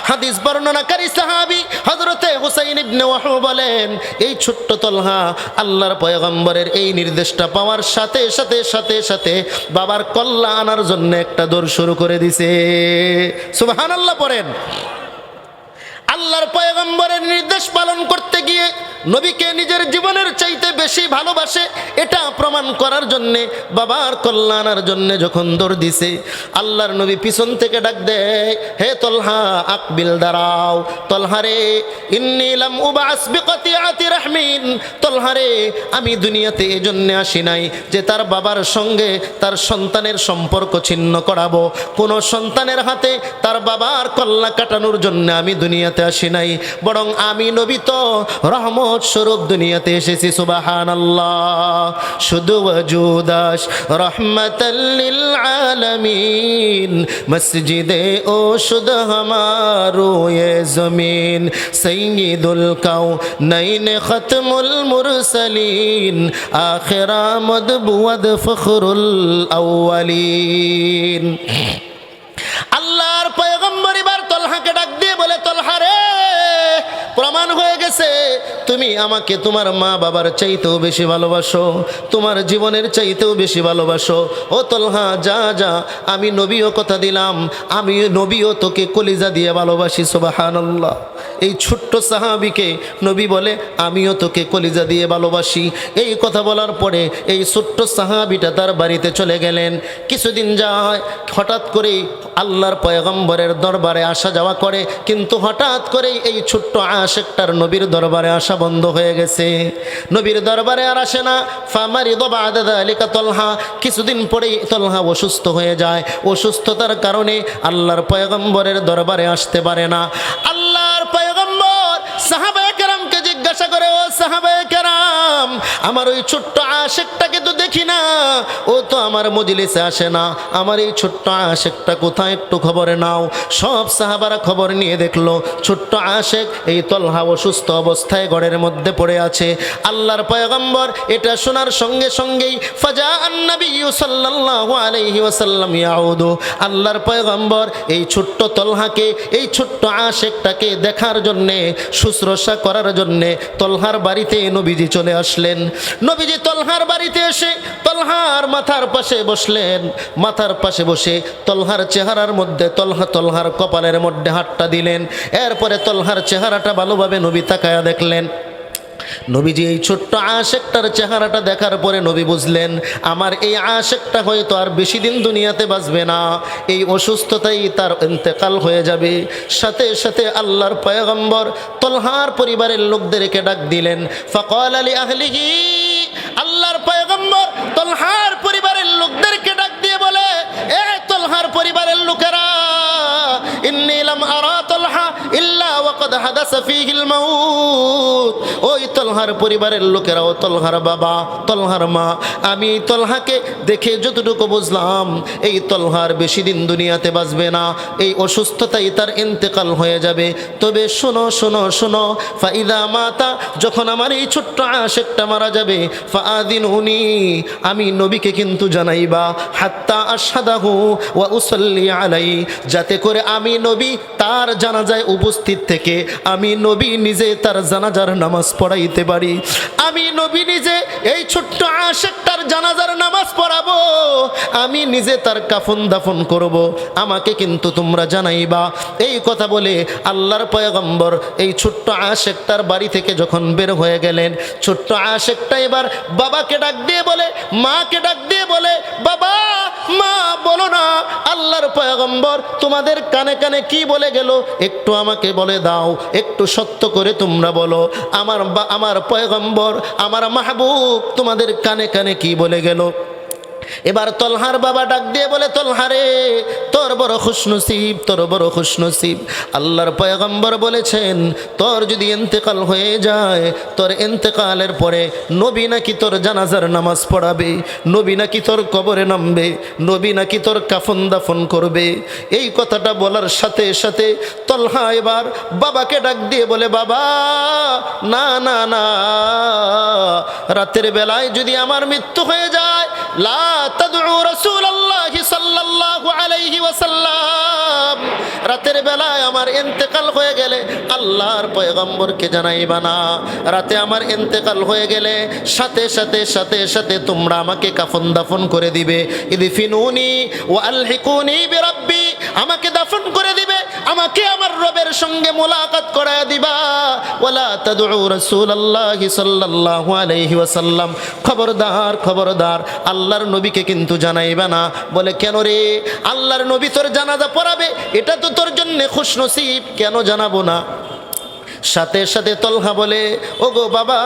হাদিস বর্ণনাকারী সাহাবী হযরতে হুসাইন ইবনে ওয়াহব বলেন, এই ছোট্ট তলহা আল্লাহর পয়গম্বরের এই নির্দেশটা পাওয়ার সাথে সাথে সাথে সাথে বাবার কল্লা আনার জন্য একটা দৌড় শুরু করে দিছে। সুবহানাল্লাহ পড়েন। আল্লাহর পয়গম্বরের নির্দেশ পালন করতে গিয়ে নবীকে নিজের জীবনের চাইতে বেশি ভালোবাসে এটা প্রমাণ করার জন্যে, বাবার কল্যাণের জন্যে যখন দৌড় দিছে, আল্লাহর নবী পিছন থেকে ডাক দেয়, হে তলহা আকবিল, দাঁড়াও। তলহা রে, ইন্নী লাম উবাস বিকতিআতি রাহমিন। তলহা রে, আমি দুনিয়াতে এই জন্য আসি নাই যে তার বাবার সঙ্গে তার সন্তানের সম্পর্ক ছিন্ন করাবো। কোনো সন্তানের হাতে তার বাবার কল্লা কাটানোর জন্য আমি দুনিয়াতে আসি নাই, বরং আমি নবী তো রহমত স্বরূপ দুনিয়াতে এসেছি। সুবহানাল্লাহ। শুধু ওয়াজুদাস রহমাতাল লিল আলামিন, মসজিদে ও শুদ হামারো ये जमीन, सैयदुल कौनैन खत्मुल मुरसलीन, आखिरा मदबुवद फखरुल अव्वलीन। আল্লাহর পয়গম্বর এবার তলহাকে ডাক দিয়ে বলে, তলহা রে, প্রমাণ হয়ে গেছে তুমি আমাকে তোমার মা বাবার চাইতেও বেশি ভালোবাসো, তোমার জীবনের চাইতেও বেশি ভালোবাসো। ও তলহা, যা যা, আমি নবীও কথা দিলাম, আমি নবীও তোকে কলিজা দিয়ে ভালোবাসি। সুবহানাল্লাহ। এই ছোট্ট সাহাবীকে নবী বলে, আমিও তোকে কলিজা দিয়ে ভালোবাসি। এই কথা বলার পরে এই ছোট্ট সাহাবীটা তার বাড়িতে চলে গেলেন। কিছুদিন যায়, হঠাৎ করেই আল্লাহর পয়গম্বরের দরবারে আসা যাওয়া করে, কিন্তু হঠাৎ করেই এই ছোট্ট আশেকটার নবীর দরবারে আসা বন্ধ হয়ে গেছে। নবীর দরবারে আর আসে না। ফামারিদ বা'দা যালিকা তলহা, কিছুদিন পরেই তলহা অসুস্থ হয়ে যায়। অসুস্থতার কারণে আল্লাহর পয়গম্বরের দরবারে আসতে পারে না। আল্লাহর পয়গম্বর সাহাবায়ে কেরামকে জিজ্ঞাসা করে, ও সাহাবায়ে কেরাম, আমার ওই ছোট্ট আশেকটাকে তো দেখি না, ও তো আমার মজলিসে আসে না, আমার এই ছোট্ট আশেকটা কোথায়, একটু খবরে নাও। সব সাহাবারা খবর নিয়ে দেখলো ছোট্ট আশেক এই তলহা অসুস্থ অবস্থায় ঘরের মধ্যে পড়ে আছে। আল্লাহর পয়গম্বর এটা শোনার সঙ্গে সঙ্গেই ফাজা আন-নবী সাল্লাল্লাহু আলাইহি ওয়াসাল্লাম ইয়াউদু, আল্লাহর পয়গম্বর এই ছোট্ট তলহাকে, এই ছোট্ট আশেকটাকে দেখার জন্যে, শুশ্রূষা করার জন্যে তলহার বাড়িতে নবীজি চলে আসলেন। নবীজি তলহার বাড়িতে এসে তলহার মাথার পাশে বসলেন। মাথার পাশে বসে তলহার চেহারার মধ্যে তলহার কপালের মধ্যে হাতটা দিলেন। এরপরে তলহার চেহারাটা ভালোভাবে নবী তাকায়া দেখলেন। নবীজি এই ছোট্ট আশেকটার চেহারাটা দেখার পরে নবী বুঝলেন, আমার এই আশেকটা হয়তো আর বেশি দিন দুনিয়াতে বাঁচবে না, এই অসুস্থতাই তার ইন্তেকাল হয়ে যাবে। সাথে সাথে আল্লাহর পয়গম্বর তলহার পরিবারের লোকদেরকে ডাক দিলেন। ফাকাল লি আহলিহি, আল্লাহর পয়গম্বর তলহার পরিবারের লোকদেরকে ডাক দিয়ে বলে, এ তলহার পরিবারের লোকেরা, ইন্নী লাম আরা তলহা ইল্লা ওয়াকাদ হাদাসা ফীহিল মাউত। ওই তলহার পরিবারের লোকেরা, ও তলহার বাবা, তলহার মা, আমি এই তলহাকে দেখে যতটুকু বুঝলাম, এই তলহার বেশি দিন দুনিয়াতে বাঁচবে না, এই অসুস্থতাই তার ইন্তেকাল হয়ে যাবে। তবে শোনো শোনো শোনো, ফাইদা মাতা, যখন আমার এই ছোট্ট আশেকটা মারা যাবে, ফাআযিনুনি, আমি নবীকে কিন্তু জানাইবা, হাত্তা আশহাদাহু ওয়া উসাল্লি আলাইহি, যাতে করে আমি নবী তার জানাজায় উপস্থিত থেকে আমি নবী নিজে তার জানাজার নামাজ পড়াইতে পারি। আমি নবী নিজে এই ছোট্ট আশেকটার জানাজার নামাজ পড়াবো, আমি নিজে তার কাফন দাফন করব, আমাকে কিন্তু তোমরা জানাইবা। এই কথা বলে আল্লাহর পয়গম্বর এই ছোট্ট আশেকটার বাড়ি থেকে যখন বের হয়ে গেলেন, ছোট্ট আশেকটা এবার বাবাকে ডাক দিয়ে বলে, মাকে ডাক দিয়ে বলে, বাবা মা, বলো না আল্লাহর পয়গম্বর তোমাদের কানে কানে কি বলে গেল, একটু আমাকে বলে দাও, একটু সত্য করে তোমরা বলো, আমার পয়গম্বর, আমার মাহবুব তোমাদের কানে কানে কি বলে গেল। এবার তলহার বাবা ডাক দিয়ে বলে, তলহারে, তোর বড় খুশনসিব, তোর বড় খুশনসিব, আল্লাহর পয়গম্বর বলেছেন তোর যদি ইন্তেকাল হয়ে যায়, তোর ইন্তেকালের পরে নবী নাকি তোর জানাজার নামাজ পড়াবে, নবী নাকি তোর কবরে নামবে, নবী নাকি তোর কাফন দাফন করবে। এই কথাটা বলার সাথে সাথে তলহা এবার বাবাকে ডাক দিয়ে বলে, বাবা না না না, রাতের বেলায় যদি আমার মৃত্যু হয়ে যায়, লা তাদউ রাসূলুল্লাহ সাল্লাল্লাহু আলাইহি ওয়াসাল্লাম, রাতের বেলায় আমার ইন্তেকাল হয়ে গেলে আল্লাহর পয়গম্বরকে জানাইবা না। রাতে আমার ইন্তেকাল হয়ে গেলে সাথে সাথে সাথে সাথে তোমরা আমাকে কাফন দাফন করে দিবে। ইদফিনুনি ওয়া আলহিকুনি বিরাব্বি, আমাকে দাফন করে দিবে, আমাকে আমার রবের সঙ্গে মোলাকাত করায়া দিবা। ওয়ালা তাদউ রাসূলুল্লাহি সাল্লাল্লাহু আলাইহি ওয়াসাল্লাম, খবরদার খবরদার আল্লাহর নবীকে কিন্তু জানাইবা না। বলে কেন রে, আল্লাহর নবী তোর জানাজা পড়াবে, এটা তো তোর জন্য খুশনসিব, কেন জানাবো না? সাথে সাথে তলহা বলে, ওগো বাবা,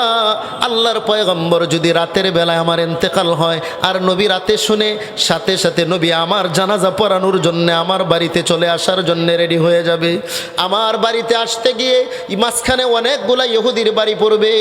আল্লাহর পয়গম্বর যদি রাতের বেলায় আমার ইন্তেকাল হয় আর নবী রাতে শুনে, সাথে সাথে নবী আমার জানাজা পড়ানোর জন্য আমার বাড়িতে চলে আসার জন্য রেডি হয়ে যাবে। আমার বাড়িতে আসতে গিয়ে মাঝখানে অনেকগুলা ইহুদির বাড়ি পড়বে,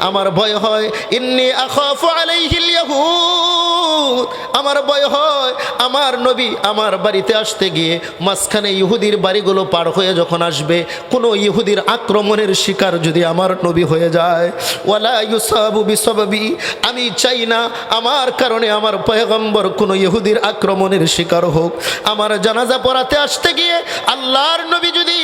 আমার ভয় হয়। ইন্নী আখাফু আলাইহিল ইয়াহুদ, আমার ভয় হয় আমার নবী আমার বাড়িতে আসতে গিয়ে মাঝখানে ইহুদির বাড়িগুলো পার হয়ে যখন আসবে, কোনো ইহুদির আক্রমণের শিকার যদি আমার নবী হয়ে যায়। ওয়ালা ইউসাবু বিসাবাবি, আমি চাই না আমার কারণে আমার পয়গম্বর কোনো ইহুদির আক্রমণের শিকার হোক। আমার জানাজা পড়াতে আসতে গিয়ে আল্লাহর নবী যদি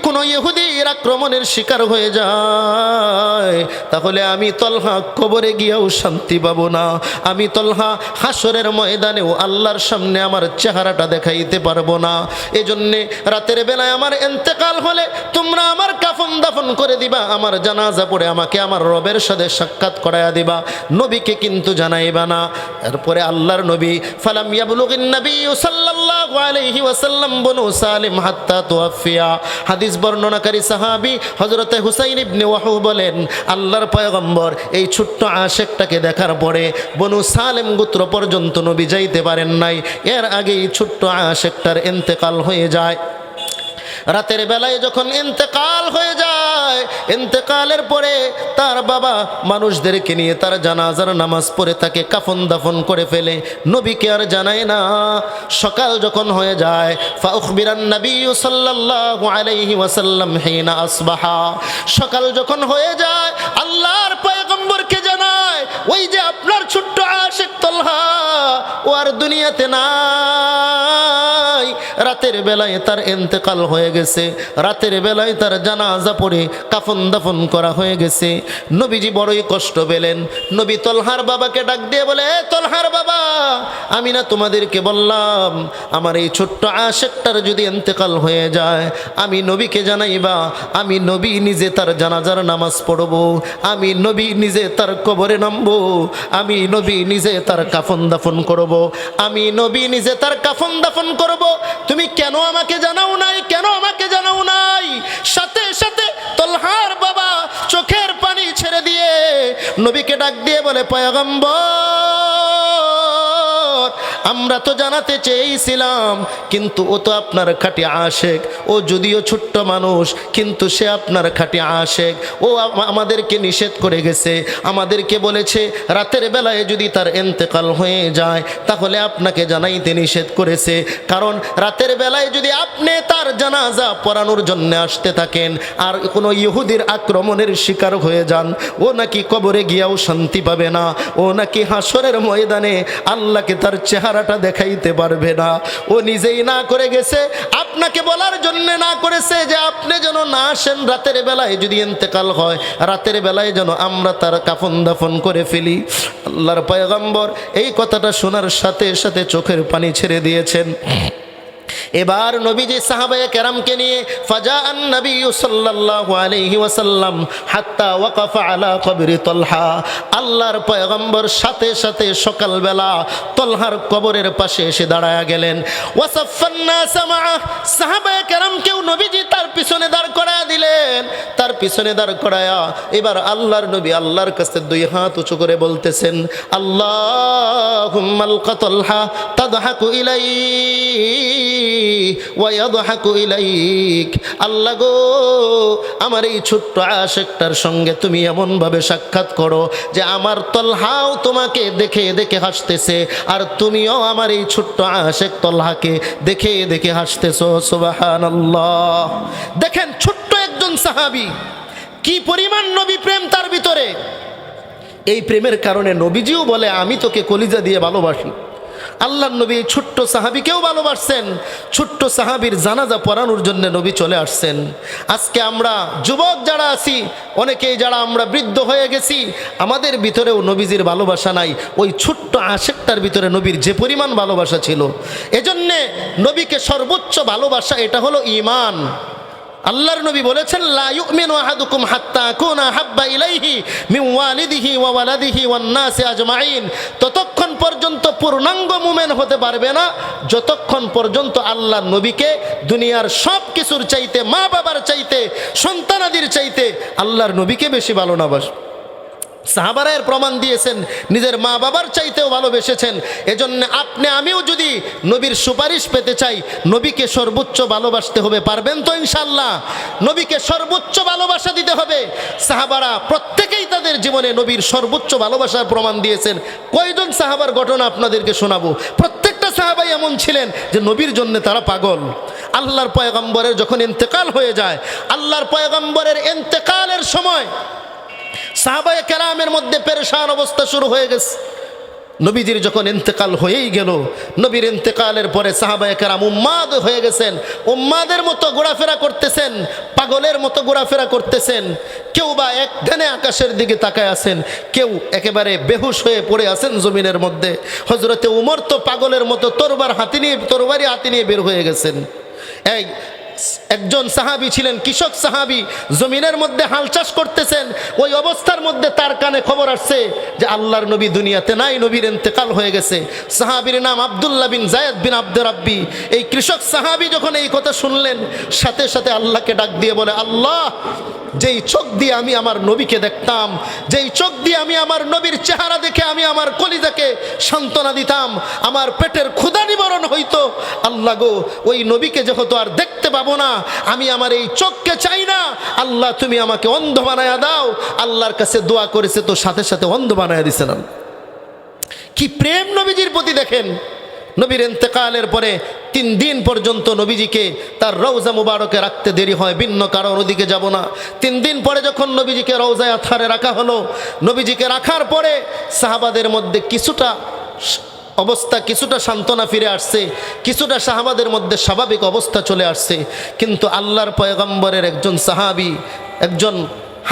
কোনো ইহুদির আক্রমণের শিকার হয়ে যায়, তাহলে আমি তলহা কবরে গিয়েও শান্তি পাবো না। আমি তলহা হাসরের ময়দানেও আল্লাহর সামনে আমার চেহারাটা দেখাইতে পারবো না। এজন্যে রাতের বেলায় আমার ইন্তেকাল হলে তোমরা আমার কাফন দাফন করে দিবা, আমার জানাজা পড়ে আমাকে আমার রবের সাথে সাক্ষাৎ করায়া দিবা, নবীকে কিন্তু জানাইবা না। এরপরে আল্লাহর নবী ফালাম ইয়াবলুগিন নবী সাল্লাল্লাহু আলাইহি ওয়াসাল্লাম বনু সালিম হাত্তা তুওয়াফিয়া। হাদিস বর্ণনাকারী সাহাবী হযরত হুসাইন ইবনে ওয়াহুব বলেন, আল্লাহর পয়গম্বর এই ছোট্ট আশেকটাকে দেখার পরে বনু সালেম গোত্র পর্যন্ত নবী যাইতে পারেন নাই। এর আগেই ছোট্ট আশেকটার ইন্তেকাল হয়ে যায়। রাতের বেলায় যখন ইন্তেকাল হয়ে যায়, ইন্তেকালের পরে তার বাবা মানুষদেরকে নিয়ে তার জানাজার নামাজ পড়ে তাকে কাফন দাফন করে ফেলে, নবীকে আর জানায় না। সকাল যখন হয়ে যায়, ফাউখবিরান নবী সাল্লাল্লাহু আলাইহি ওয়াসাল্লাম হিনা আসবাহা, সকাল যখন হয়ে যায় আল্লাহর পয়গম্বরকে জানায়, ওই যে আপনার ছোট্ট আশিক তলহা, ও আর দুনিয়াতে নাই, রাতের বেলায় তার ইন্তেকাল হয়ে গেছে, রাতের বেলায় তার জানাজা পড়ে কাফন দাফন করা হয়ে গেছে। নবীজি বড়ই কষ্ট পেলেন। নবী তলহার বাবাকে ডাক দিয়ে বলে, এ তলহার বাবা, আমি না তোমাদেরকে বললাম আমার এই ছোট্ট আশেকটার যদি ইন্তেকাল হয়ে যায় আমি নবীকে জানাইবা, আমি নবী নিজে তার জানাজার নামাজ পড়ব, আমি নবী নিজে তার কবরে নামবো, আমি নবী নিজে তার কাফন দাফন করব, আমি নবী নিজে তার কাফন দাফন করব, তুমি কেন আমাকে জানাও নাই, কেন আমাকে জানাও নাই? সাথে সাথে তলহার বাবা চোখের পানি ছেড়ে দিয়ে নবীকে ডাক দিয়ে বলে, পয়গম্বর, আমরা তো জানাতে চেয়েছিলাম, কিন্তু ও তো আপনার খাঁটি আশেক, ও যদিও ছোট্ট মানুষ কিন্তু সে আপনার খাঁটি আশেক, ও আমাদেরকে নিষেধ করে গেছে, আমাদেরকে বলেছে রাতের বেলায় যদি তার ইন্তেকাল হয়ে যায় তাহলে আপনাকে জানাইতে নিষেধ করেছে, কারণ রাতের বেলায় যদি আপনি তার জানাজা পড়ানোর জন্য আসতে থাকেন আর কোনো ইহুদির আক্রমণের শিকার হয়ে যান, ও নাকি কবরে গিয়াও শান্তি পাবে না, ও নাকি হাসরের ময়দানে আল্লাহকে তার চেহারাটা দেখাইতে পারবে না। ও নিজেই না করে গেছে, আপনাকে বলার জন্য না করেছে যে আপনি যেন না আসেন রাতের বেলায়, যদি ইন্তেকাল হয় রাতের বেলায় যেন আমরা তার কাফন দাফন করে ফেলি। আল্লাহর পয়গম্বর এই কথাটা শোনার সাথে সাথে চোখের পানি ছেড়ে দিয়েছেন। এবার নবীজি সাহাবায়ে কেরামকে নিয়ে ফাজাআন নবী সাল্লাল্লাহু আলাইহি ওয়াসাল্লাম হাত্তা ওয়াকাফা আলা কবরি তলহা, আল্লাহর পয়গম্বর সাথে সাথে সকালবেলা তলহার কবরের পাশে এসে দাঁড়ায়া গেলেন। ওয়াসাফান নাস মাআ, সাহাবায়ে কেরামকেও নবীজি তার পিছনে দাঁড় করায়া দিলেন। তার পিছনে দাঁড় করায়া এবার আল্লাহর নবী আল্লাহর কাছে দুই হাত উঁচু করে বলতেছেন, আল্লাহুম্মা আলকা তলহা তাদহাকু ওয়ায়াদহাকু ইলাইক, আল্লাহ গো, আমার এই ছোট্ট আশেকটার সঙ্গে তুমি এমনভাবে সাক্ষাৎ করো যে আমার তলহাও তোমাকে দেখে দেখে হাসতেছে, আর তুমিও আমার এই ছোট্ট আশেক তলহাকে দেখে দেখে হাসতেছো। সুবহানাল্লাহ। দেখেন ছোট্ট একজন সাহাবী, কি পরিমাণ নবী প্রেম তার ভিতরে। এই প্রেমের কারণে নবীজিও বলে, আমি তোকে কলিজা দিয়ে ভালোবাসি, আল্লাহর নবী এই ছোট্ট সাহাবীকেও ভালোবাসছেন, ছোট্ট সাহাবীর জানাজা পড়ানোর জন্য নবী চলে আসছেন। আজকে আমরা যুবক যারা আছি, অনেকেই যারা আমরা বৃদ্ধ হয়ে গেছি, আমাদের ভিতরেও নবীজির ভালোবাসা নাই। ওই ছোট্ট আশেকটার ভিতরে নবীর যে পরিমাণ ভালোবাসা ছিল, এজন্যে নবীকে সর্বোচ্চ ভালোবাসা, এটা হলো ঈমান। আল্লাহর নবী বলেছেন, লা ইউমিনু আহাদুকুম হাত্তা আকুনা হাব্বা ইলাইহি মিন ওয়ালিদিহি ওয়া ওয়ালাদিহি ওয়ান নাসি আজমাইন। ততক্ষণ পর্যন্ত পূর্ণাঙ্গ মুমিন হতে পারবে না যতক্ষণ পর্যন্ত আল্লাহর নবীকে দুনিয়ার সব কিছুর চাইতে, মা বাবার চাইতে, সন্তানাদির চাইতে আল্লাহর নবীকে বেশি ভালো না বাসে। সাহাবারা এর প্রমাণ দিয়েছেন, নিজের মা বাবার চাইতেও ভালোবেসেছেন। এজন্য আপনি আমিও যদি নবীর সুপারিশ পেতে চাই, নবীকে সর্বোচ্চ ভালোবাসতে হবে। পারবেন তো ইনশাআল্লাহ? নবীকে সর্বোচ্চ ভালোবাসা দিতে হবে। সাহাবারা প্রত্যেকেই তাদের জীবনে নবীর সর্বোচ্চ ভালোবাসার প্রমাণ দিয়েছেন। কয়জন সাহাবার ঘটনা আপনাদেরকে শোনাবো। প্রত্যেকটা সাহাবাই এমন ছিলেন যে নবীর জন্য তারা পাগল। আল্লাহর পয়গম্বরের যখন ইন্তেকাল হয়ে যায়, আল্লাহর পয়গম্বরের ইন্তেকালের সময় সাহাবায়ে কেরামের মধ্যে পেরেশান অবস্থা শুরু হয়ে গেছে। নবীজির যখন ইন্তেকাল হয়েই গেল, নবীর ইন্তেকালের পরে সাহাবায়ে কেরাম উম্মাদ হয়ে গেছেন, উম্মাদের মতো ঘোরাফেরা করতেছেন, পাগলের মতো ঘোরাফেরা করতেছেন। কেউ বা এক ধ্যানে আকাশের দিকে তাকায় আছেন, কেউ একেবারে বেহুশ হয়ে পড়ে আছেন জমিনের মধ্যে। হযরতে উমর তো পাগলের মতো তরবারি হাতে নিয়ে বের হয়ে গেছেন। একজন সাহাবী ছিলেন, কৃষক সাহাবী, জমিনের মধ্যে হাল চাষ করতেছেন। ওই অবস্থার মধ্যে তার কানে খবর আসছে যে আল্লাহর নবী দুনিয়াতে নাই, নবীর ইন্তেকাল হয়ে গেছে। সাহাবীর নাম আব্দুল্লাহ বিন যায়েদ বিন আব্দুর রাব্বি। এই কৃষক সাহাবী যখন এই কথা শুনলেন, সাথে সাথে আল্লাহকে ডাক দিয়ে বলে, আল্লাহ, যেই চোখ দিয়ে আমি আমার নবীকে দেখতাম, যেই চোখ দিয়ে আমি আমার নবীর চেহারা দেখে আমি আমার কলিজাকে সান্ত্বনা দিতাম, আমার পেটের ক্ষুধা নিবারণ হইতো, আল্লাহ গো, ওই নবীকে যেহেতু আর দেখতে পাবো না, আমি আমার এই চোখকে চাই না, আল্লাহ তুমি আমাকে অন্ধ বানায়া দাও। আল্লাহর কাছে দোয়া করেছে, তো সাথে সাথে অন্ধ বানায়া দিছেন। কি প্রেম নবীজির প্রতি দেখেন। নবীর ইন্তেকালের পরে 3 দিন পর্যন্ত নবীজিকে তার রওজা মুবারকে রাখতে দেরি হয়, ভিন্ন কারণ ওদিকে যাব না। 3 দিন পরে যখন নবীজিকে রওজায়ে আতহারে রাখা হলো, নবীজিকে রাখার পরে সাহাবাদের মধ্যে কিছুটা সান্ত্বনা ফিরে আসছে, কিছুটা সাহাবাদের মধ্যে স্বাভাবিক অবস্থা চলে আসছে। কিন্তু আল্লাহর পয়গম্বরের একজন সাহাবী, একজন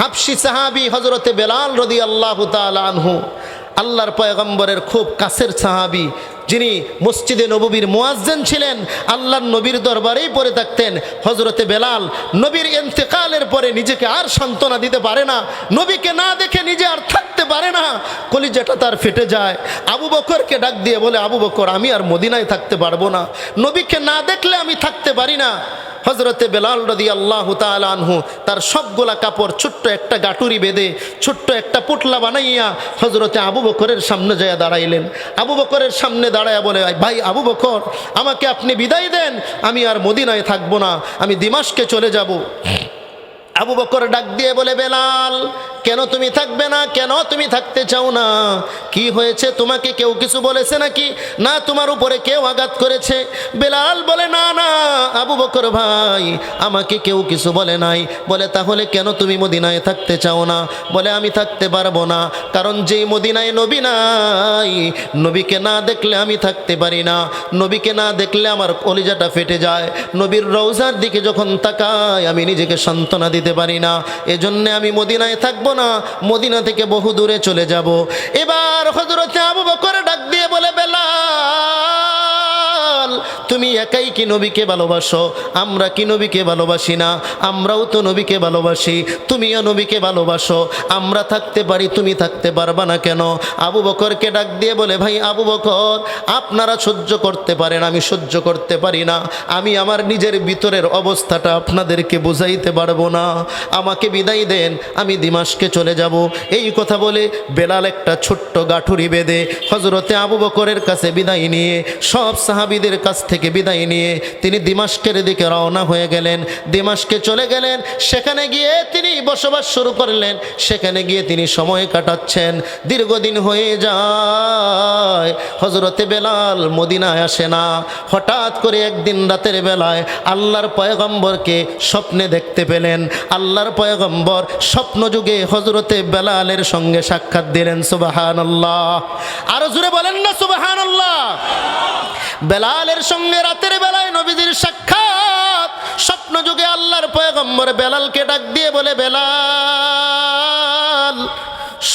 হাবশি সাহাবী হযরতে বেলাল রাদিয়াল্লাহু তাআলা আনহু, আল্লাহর পয়গম্বরের খুব কাছের সাহাবী, যিনি মসজিদে নববীর মুয়াজ্জিন ছিলেন, আল্লাহর নবীর দরবারেই পড়ে থাকতেন। হযরতে বেলাল নবীর ইন্তেকালের পরে নিজেকে আর সান্ত্বনা দিতে পারে না, নবীকে না দেখে নিজে আর থাকতে পারে না, কলিজাটা তার ফেটে যায়। আবু বকরকে ডাক দিয়ে বলে, আবু বকর, আমি আর মদিনায় থাকতে পারবো না, নবীকে না দেখলে আমি থাকতে পারি না। হযরতে বেলাল রাদিয়াল্লাহু তাআলা আনহু তার সবগুলা কাপড় ছোট্ট একটা গাটুরি বেঁধে, ছোট্ট একটা পুটলা বানাইয়া হযরতে আবু বকরের সামনে যায় দাঁড়াইলেন। আবু বকরের সামনে দাঁড়ায়া বলে, ভাই আবু বকর, আমাকে আপনি বিদায় দেন, আমি আর মদিনায় থাকবো না, আমি দিমাশকে চলে যাব। আবু বকর ডাক দিয়ে বলে, বেলাল, কেন তুমি থাকবে না? কেন তুমি থাকতে চাও না? কি হয়েছে? তোমাকে কেউ কিছু বলেছে নাকি? না তোমার উপরে কেউ আঘাত করেছে? বেলাল বলে, না না আবু বকর ভাই, আমাকে কেউ কিছু বলে নাই। বলে, তাহলে কেন তুমি মদিনায় থাকতে চাও না? বলে, আমি থাকতে পারবো না, কারণ যেই মদিনায় নবী নাই, নবীকে না দেখলে আমি থাকতে পারি না, নবীকে না দেখলে আমার কলিজাটা ফেটে যায়, নবীর রওজার দিকে যখন তাকাই আমি নিজেকে সান্ত্বনা দিতে পারি না, এজন্য আমি মদিনায় থাকবো না, মদিনা থেকে বহু দূরে চলে যাব। এবার হযরতে আবু বকর ডাক দিয়ে বলে, বেলাল, তুমি একাই কি নবীকে ভালোবাসো? আমরা কি নবীকে ভালোবাসি না? আমরাও তো নবীকে ভালোবাসি, তুমিও নবীকে ভালোবাসো, আমরা থাকতে পারি, তুমি থাকতে পারবা না কেন? আবু বকরকে ডাক দিয়ে বলে, ভাই আবু বকর, আপনারা সহ্য করতে পারেন, আমি সহ্য করতে পারি না, আমি আমার নিজের ভিতরের অবস্থাটা আপনাদেরকে বুঝাইতে পারবো না, আমাকে বিদায় দেন, আমি দিমাশকে চলে যাব। এই কথা বলে বেলাল একটা ছোট্ট গাঠুরি বেঁধে হযরতে আবু বকরের কাছে বিদায় নিয়ে সব সাহাবীদের কাছ থেকে থেকে বিদায় নিয়ে তিনি দিমাশকের দিকে রওনা হয়ে গেলেন। দিমাশকে চলে গেলেন, সেখানে গিয়ে তিনি বসবাস শুরু করলেন। সেখানে গিয়ে তিনি সময় কাটাচ্ছেন। দীর্ঘদিন হয়ে যায়, হযরতে বেলাল মদিনায় আসে না। হঠাৎ করে একদিন রাতের বেলায় আল্লাহর পয়গম্বরকে স্বপ্নে দেখতে পেলেন। আল্লাহর পয়গম্বর স্বপ্ন যুগে হযরতে বেলালের সঙ্গে সাক্ষাৎ দিলেন। সুবহানাল্লাহ, আরো জোরে বলেন না সুবহানাল্লাহ। বেলালের সঙ্গে রাতের বেলায় নবীজির সাক্ষাৎ। স্বপ্ন যুগে আল্লাহর পয়গম্বর বেলালকে ডাক দিয়ে বলে, বেলাল,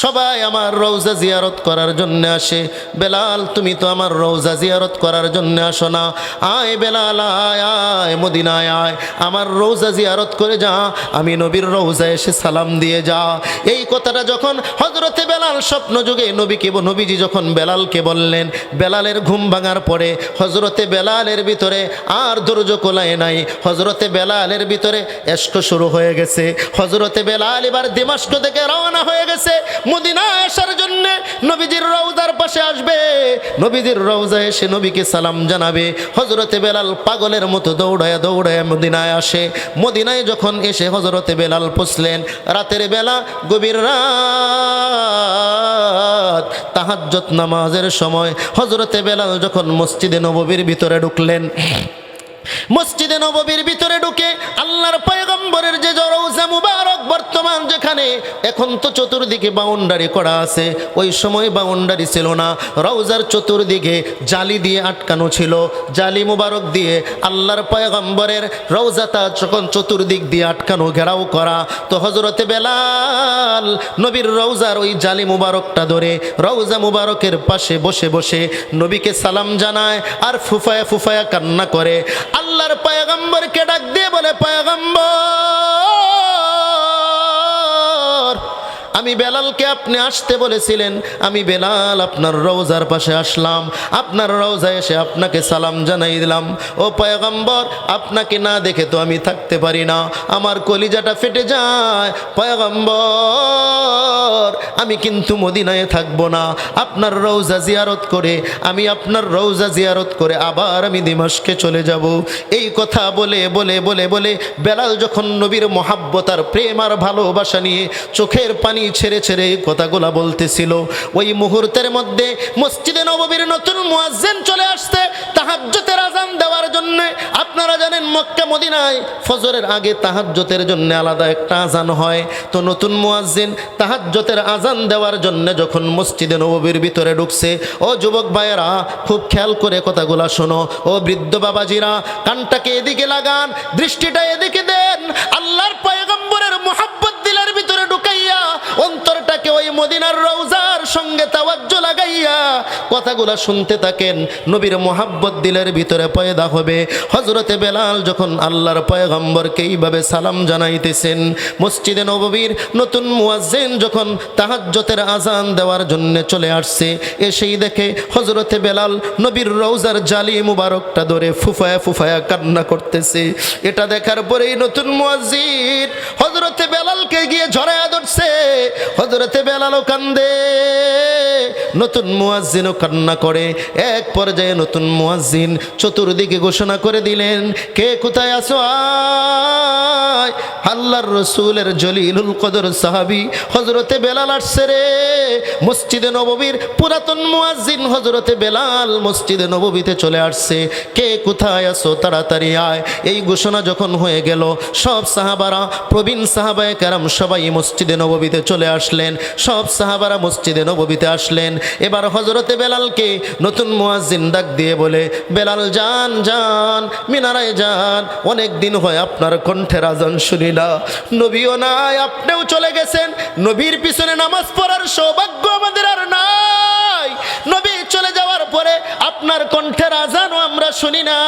সবাই আমার রওজা জিয়ারত করার জন্য আসে। বেলাল, তুমি তো আমার রওজা জিয়ারত করার জন্য আসো না। আয় বেলাল, আয় আয় মদিনায় আয়, আমার রওজা জিয়ারত করে যা, আমি নবীর রওজায় এসে সালাম দিয়ে যা। এই কথাটা যখন হযরতে বেলাল স্বপ্ন যুগে নবীজি যখন বেলালকে বললেন, বেলালের ঘুম ভাঙার পরে হযরতে বেলালের ভিতরে আর ধৈর্য কোলায় নাই। হযরতে বেলালের ভিতরে এশক শুরু হয়ে গেছে। হযরতে বেলাল এবার দিমাশক থেকে রওনা হয়ে গেছে মদিনায় আসার জন্য। নবীজির রওজার পাশে আসবে, নবীজির রওজায় এসে নবীকে সালাম জানাবে। হযরতে বেলাল পাগলের মতো দৌড়ায় দৌড়ায় মদিনায় আসে। মদিনায় যখন এসে হযরতে বেলাল পৌঁছলেন, রাতের বেলা, গভীর রাত, তাহাজ্জুদ নামাজের সময় হযরতে বেলাল যখন মসজিদে নববীর ভিতরে ঢুকলেন, মসজিদে নববীর ভিতরে ঢুকে আল্লাহর পয়গম্বরের যে রওজা মুবারক বর্তমান যেখানে, এখন তো চতুর্দিকে বাউন্ডারি করা আছে, ওই সময় বাউন্ডারি ছিল না। রওজার চতুর্দিকে জালি দিয়ে আটকানো ছিল। জালি মুবারক দিয়ে আল্লাহর পয়গম্বরের রওজাটা যখন চতুর্দিক দিয়ে আটকানো, ঘেরাও করা, তো হযরতে বেলাল নবীর রওজার ওই জালি মুবারকটা ধরে রওজা মুবারকের পাশে বসে বসে নবীকে সালাম জানায় আর ফুফায়া ফুফায়া কান্না করে। আল্লাহর পয়গম্বরকে ডাক দিয়ে বলে, পয়গম্বর, আমি বেলালকে আপনি আসতে বলেছিলেন, আমি বেলাল আপনার রওজার পাশে আসলাম, আপনার রওজায় এসে আপনাকে সালাম জানাই দিলাম। ও পয়গম্বর, আপনাকে না দেখে তো আমি থাকতে পারি না, আমার কলিজাটা ফেটে যায়। পয়গম্বর, আমি কিন্তু মদিনায় থাকবো না, আপনার রওজা জিয়ারত করে, আমি আপনার রওজা জিয়ারত করে আবার আমি দিমাশকে চলে যাব। এই কথা বলে বলে বলে বলে বেলাল যখন নবীর মহাব্বত আর প্রেম আর ভালোবাসা নিয়ে চোখের পানি ছেড়ে ছেড়ে কথাগুলা বলতেছিল, ওই মুহূর্তের মধ্যে মসজিদে নববীর নতুন মুয়াজ্জিন চলে আসছে তাহাজ্জুদের আযান দেওয়ার জন্য। আপনারা জানেন মক্কা মদিনায় ফজরের আগে তাহাজ্জুদের জন্য আলাদা একটা আযান হয়। তো নতুন মুয়াজ্জিন তাহাজ্জুদের আযান দেওয়ার জন্য যখন মসজিদে নববীর ভিতরে ঢুকছে, ও যুবক ভাইয়েরা খুব খেয়াল করে কথাগুলা শোনো, ও বৃদ্ধ বাবাজিরা কানটাকে এদিকে লাগান, দৃষ্টিটা এদিকে দেন। আল্লাহর পয়গম্বরের মুহাব্বত দিলের ভিতরে ঢুকাইয়া অন্তরটাকে ওই মদিনার রওজার সঙ্গে তাওয়াজ্জু লাগাইয়া কথাগুলা শুনতে থাকেন, নবীর মুহাব্বত দিলের ভিতরে পয়দা হবে। হযরতে বেলাল যখন আল্লাহর পয়গম্বরকে এইভাবে সালাম জানাইতেছেন, মসজিদে নববীর নতুন মুয়াজ্জিন যখন তাহাজ্জুদের আযান দেওয়ার জন্য চলে আসছে, এসেই দেখে হযরতে বেলাল নবীর রওজার জালি মুবারকটা ধরে ফুফায়া ফুফায়া কান্না করতেছে। এটা দেখার পরেই নতুন মুয়াজ্জিন হযরতে বেলালকে গিয়ে জড়ায়া ধরছে। হযরতে বেলালও কান্দে, নতুন মুয়াজ্জিনও কান্না করে। এক পর্যায়ে নতুন মুয়াজ্জিন চতুর্দিকে ঘোষণা করে দিলেন, কে কোথায় আছো আয়, আল্লাহর রাসূলের জলিলুল কদর সাহাবী হযরতে বেলাল আসছে রে। মসজিদে নববীর পুরাতন মুয়াজ্জিন হযরতে বেলাল মসজিদে নববীতে চলে আসছে, কে কোথায় আছো তাড়াতাড়ি আয়। এই ঘোষণা যখন হয়ে গেল, সব সাহাবারা, প্রবীণ সাহাবায়ে কেরাম সবাই মসজিদে নববীতে চলে আসলেন। সব সাহাবারা মসজিদে নববীতে আসলেন। এবার হযরতে বেলালকে নতুন মুয়াজ্জিন ডাক দিয়ে বলে, বেলাল যান যান, মিনারায় যান, অনেক দিন হয় আপনার কণ্ঠের আযান শুনি না। নবীও নাই, আপনিও চলে গেছেন, নবীর পিছনে নামাজ পড়ার সৌভাগ্য আমাদের আর নাই। নবী চলে যাওয়ার পরে আপনার কণ্ঠের আযানও আমরা শুনি না।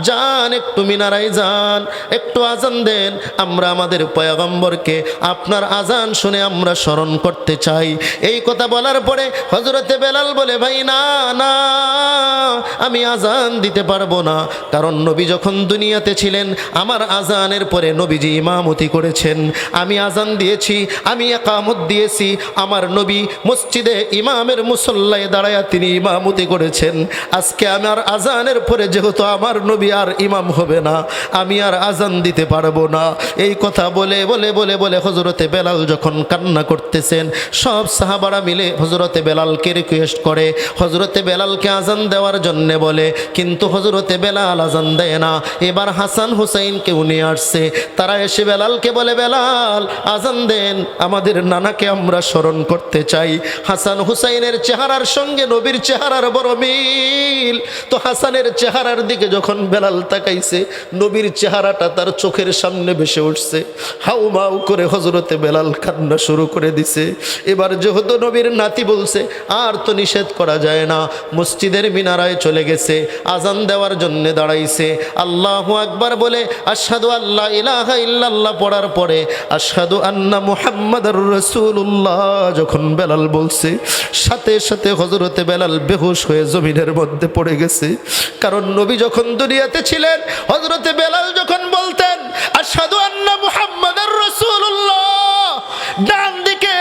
যান একটু মিনারায় যান, একটু আজান দেন, আমরা আমাদের পয়গম্বরকে আপনার আজান শুনে আমরা স্মরণ করতে চাই। এই কথা বলার পরে হযরতে বেলাল বলে, ভাই না না, আমি আজান দিতে পারবো না, কারণ নবী যখন দুনিয়াতে ছিলেন আমার আজানের পরে নবীজি ইমামতি করেছেন, আমি আজান দিয়েছি, আমি ইকামত দিয়েছি, আমার নবী মসজিদে ইমামের মুসল্লায় দাঁড়ায়া তিনি ইমামতি করেছেন। আজকে আমার আজানের পরে যেহেতু আমার নবী আর ইমাম হবে না, আমি আর আজান দিতে পারবো না। এই কথা বলে বলে বলে বলে হযরতে বেলাল যখন কান্না করতেছেন, সব সাহাবারা মিলে হযরতে বেলালকে রিকোয়েস্ট করে হযরতে বেলালকে আজান দেওয়ার জন্য বলে, কিন্তু হযরতে বেলাল আজান দেয় না। এবার হাসান হুসাইনকেও নিয়ে আসছে, তারা এসে বেলালকে বলে, বেলাল আজান দেন, আমাদের নানাকে আমরা স্মরণ করতে চাই। হাসান হুসাইনের চেহারার সঙ্গে নবীর চেহারার বড় মিল, তো হাসানের চেহারার দিকে যখন বেলাল তাকাইছে, নবীর চেহারাটা তার চোখের সামনে ভেসে উঠছে। হাউমাউ করে হযরতে বেলাল কান্না শুরু করে দিছে। এবার যেহেতু নবীর নাতি বলছে, আর তো নিষেধ করা যায় না, মসজিদের মিনারায় চলে গেছে, আজান দেওয়ার জন্য দাঁড়াইছে। আল্লাহু আকবার বলে আশহাদু আল্লা ইলাহা ইল্লাল্লাহ পড়ার পরে আশহাদু আন্না মুহাম্মাদুর রাসূলুল্লাহ যখন বেলাল বলছে, সাথে সাথে হযরতে বেলাল বেহুশ হয়ে জমিনের মধ্যে পড়ে গেছে। কারণ নবী যখন দুনিয়াতে ছিলেন, হযরতে বেলাল যখন বলতেন আশহাদু আন্না মুহাম্মাদুর রাসূলুল্লাহ, ডান দিকে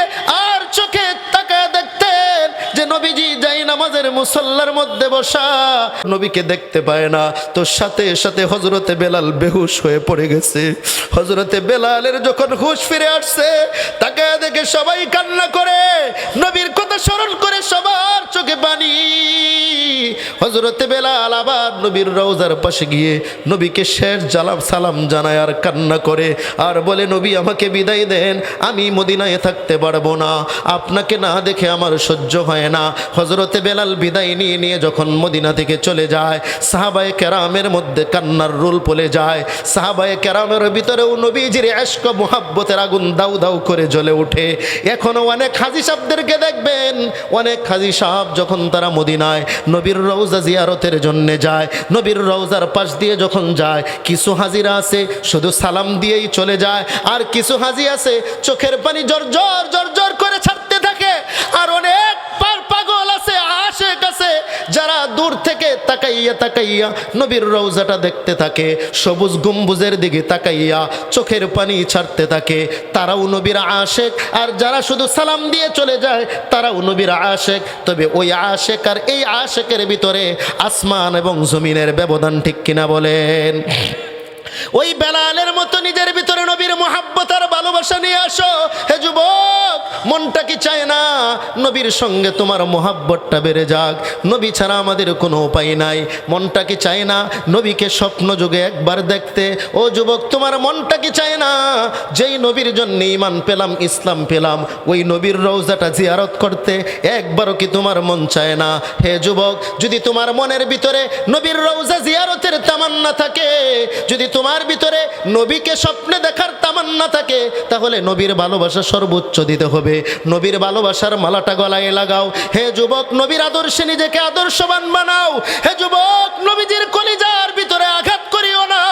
আর চোখে তাকায় দেখতেন যে নবীজি যাই নামাজের মুসল্লার মধ্যে বসা, নবীকে দেখতে পায় না, তো সাথে সাথে হযরতে বেলাল বেহুশ হয়ে পড়ে গেছে। হযরতে বেলালের যখন হুঁশ ফিরে আসছে, তাকায় দেখে সবাই কান্না করে, নবীর কথা স্মরণ করে সবার চোখে পানি। হযরতে বেলাল আবার নবীর রওজার পাশে গিয়ে নবীকে শেষ সালাম জানায় আর কান্না করে, আর বলে, নবী আমাকে বিদায় দেন, আমি মদিনায় থাকতে পারবো না, আপনাকে না দেখে আমার সহ্য হয় না। হযরতে বেলাল বিদায় নিয়ে নিয়ে যখন মদিনা থেকে চলে যায়, সাহাবায়ে কেরামের মধ্যে কান্নার রোল পড়ে যায়। সাহাবায়ে কেরামের ভিতরেও নবীজির ইশক মুহাব্বতের আগুন দাউ দাউ করে জ্বলে ওঠে। এখনো অনেক হাজী সাহেবদেরকে দেখবেন, অনেক হাজী সাহেব যখন তারা মদিনায় নবীর রওজা জিয়ারতের জন্য যায়, নবীর রওজার পাশ দিয়ে যখন যায়, কিছু হাজিরা আছে শুধু সালাম দিয়েই চলে যায়, আর কিছু হাজি আছে চোখের পানি জর্জর জর্জর করে ছাড়তে থাকে, আর অনেক পাগল আছে, আশেক আছে, যারা দূর থেকে তাকাইয়া তাকাইয়া নবীর রওজাটা দেখতে থাকে, সবুজ গম্বুজের দিকে তাকাইয়া চোখের পানি ছাড়তে থাকে, তারাও নবীর আশেক। আর যারা শুধু সালাম দিয়ে চলে যায়, তারাও নবীর আশেক। তবে ওই আশেক আর এই আশেকের ভিতরে আসমান এবং জমিনের ব্যবধান, ঠিক কিনা বলেন? ওই বেলালের মতো নিজের ভিতরে নবীর মুহাব্বত আর ভালোবাসা নিয়ে আসো। হে যুবক, মনটা কি চায় না নবীর সঙ্গে তোমার মুহাব্বতটা বেড়ে যাক? নবী ছাড়া আমাদের কোনো উপায় নাই। মনটা কি চায় না নবীকে স্বপ্ন যুগে একবার দেখতে? ও যুবক, তোমার মনটা কি চায় না যেই নবীর জন্য ঈমান পেলাম, ইসলাম পেলাম, ওই নবীর রওজাটা জিয়ারত করতে একবারও কি তোমার মন চায় না? হে যুবক, যদি তোমার মনের ভিতরে নবীর রওজা জিয়ারতের তামান্না থাকে, যদি তোমার ভিতরে নবীকে স্বপ্নে দেখার তামান্না থাকে, তাহলে নবীর ভালোবাসা সর্বোচ্চ দিতে হবে। নবীর ভালোবাসার মালাটা গলায় লাগাও। হে যুবক, নবীর আদর্শে নিজেকে আদর্শবান বানাও। হে যুবক, নবীজির কলিজার ভিতরে আঘাত করিও না,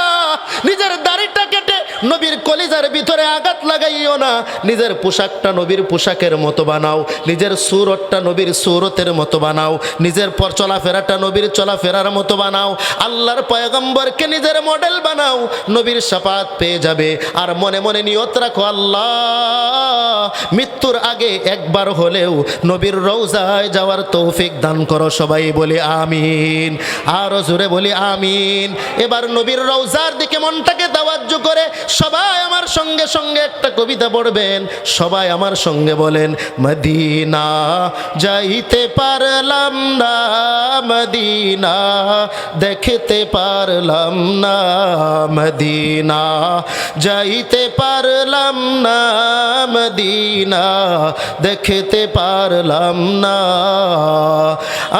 নিজের দাড়িটা কেটে নবীর কলিজার ভিতরে আঘাত লাগাইও না, নিজের পোশাকটা নবীর পোশাকের মতো বানাও, নিজের সুরতটা নবীর সুরতের মতো বানাও, নিজের পর চলাফেরাটা নবীর চলাফেরার মতো বানাও, আল্লাহর পয়গম্বরকে নিজের মডেল বানাও, নবীর শাফাত পেয়ে যাবে। আর মনে মনে নিয়ত রাখো, আল্লাহ মৃত্যুর আগে একবার হলেও নবীর রওজায় যাওয়ার তৌফিক দান করো। সবাই বলি আমিন, আরো জোরে বলি আমিন। এবার নবীর রওজার দিকে মনটাকে তাওয়াজ্জু করে সবাই আমার সঙ্গে সঙ্গে একটা কবিতা পড়বেন। সবাই আমার সঙ্গে বলেন, মদিনা যাইতে পারলাম না, মদিনা দেখতে পারলাম না, মদিনা যাইতে পারলাম না, মদিনা দেখতে পারলাম না।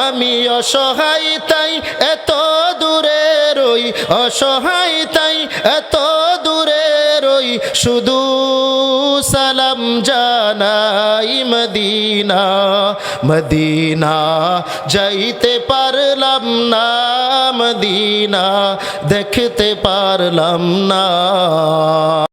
আমি অসহায় তাই এত দূরে রই, অসহায় তাই এত দূরে রই, শুধু সালাম পারলাম জানাই মদিনা, মদিনা যাইতে পারলাম না, মদিনা দেখতে পারলাম না।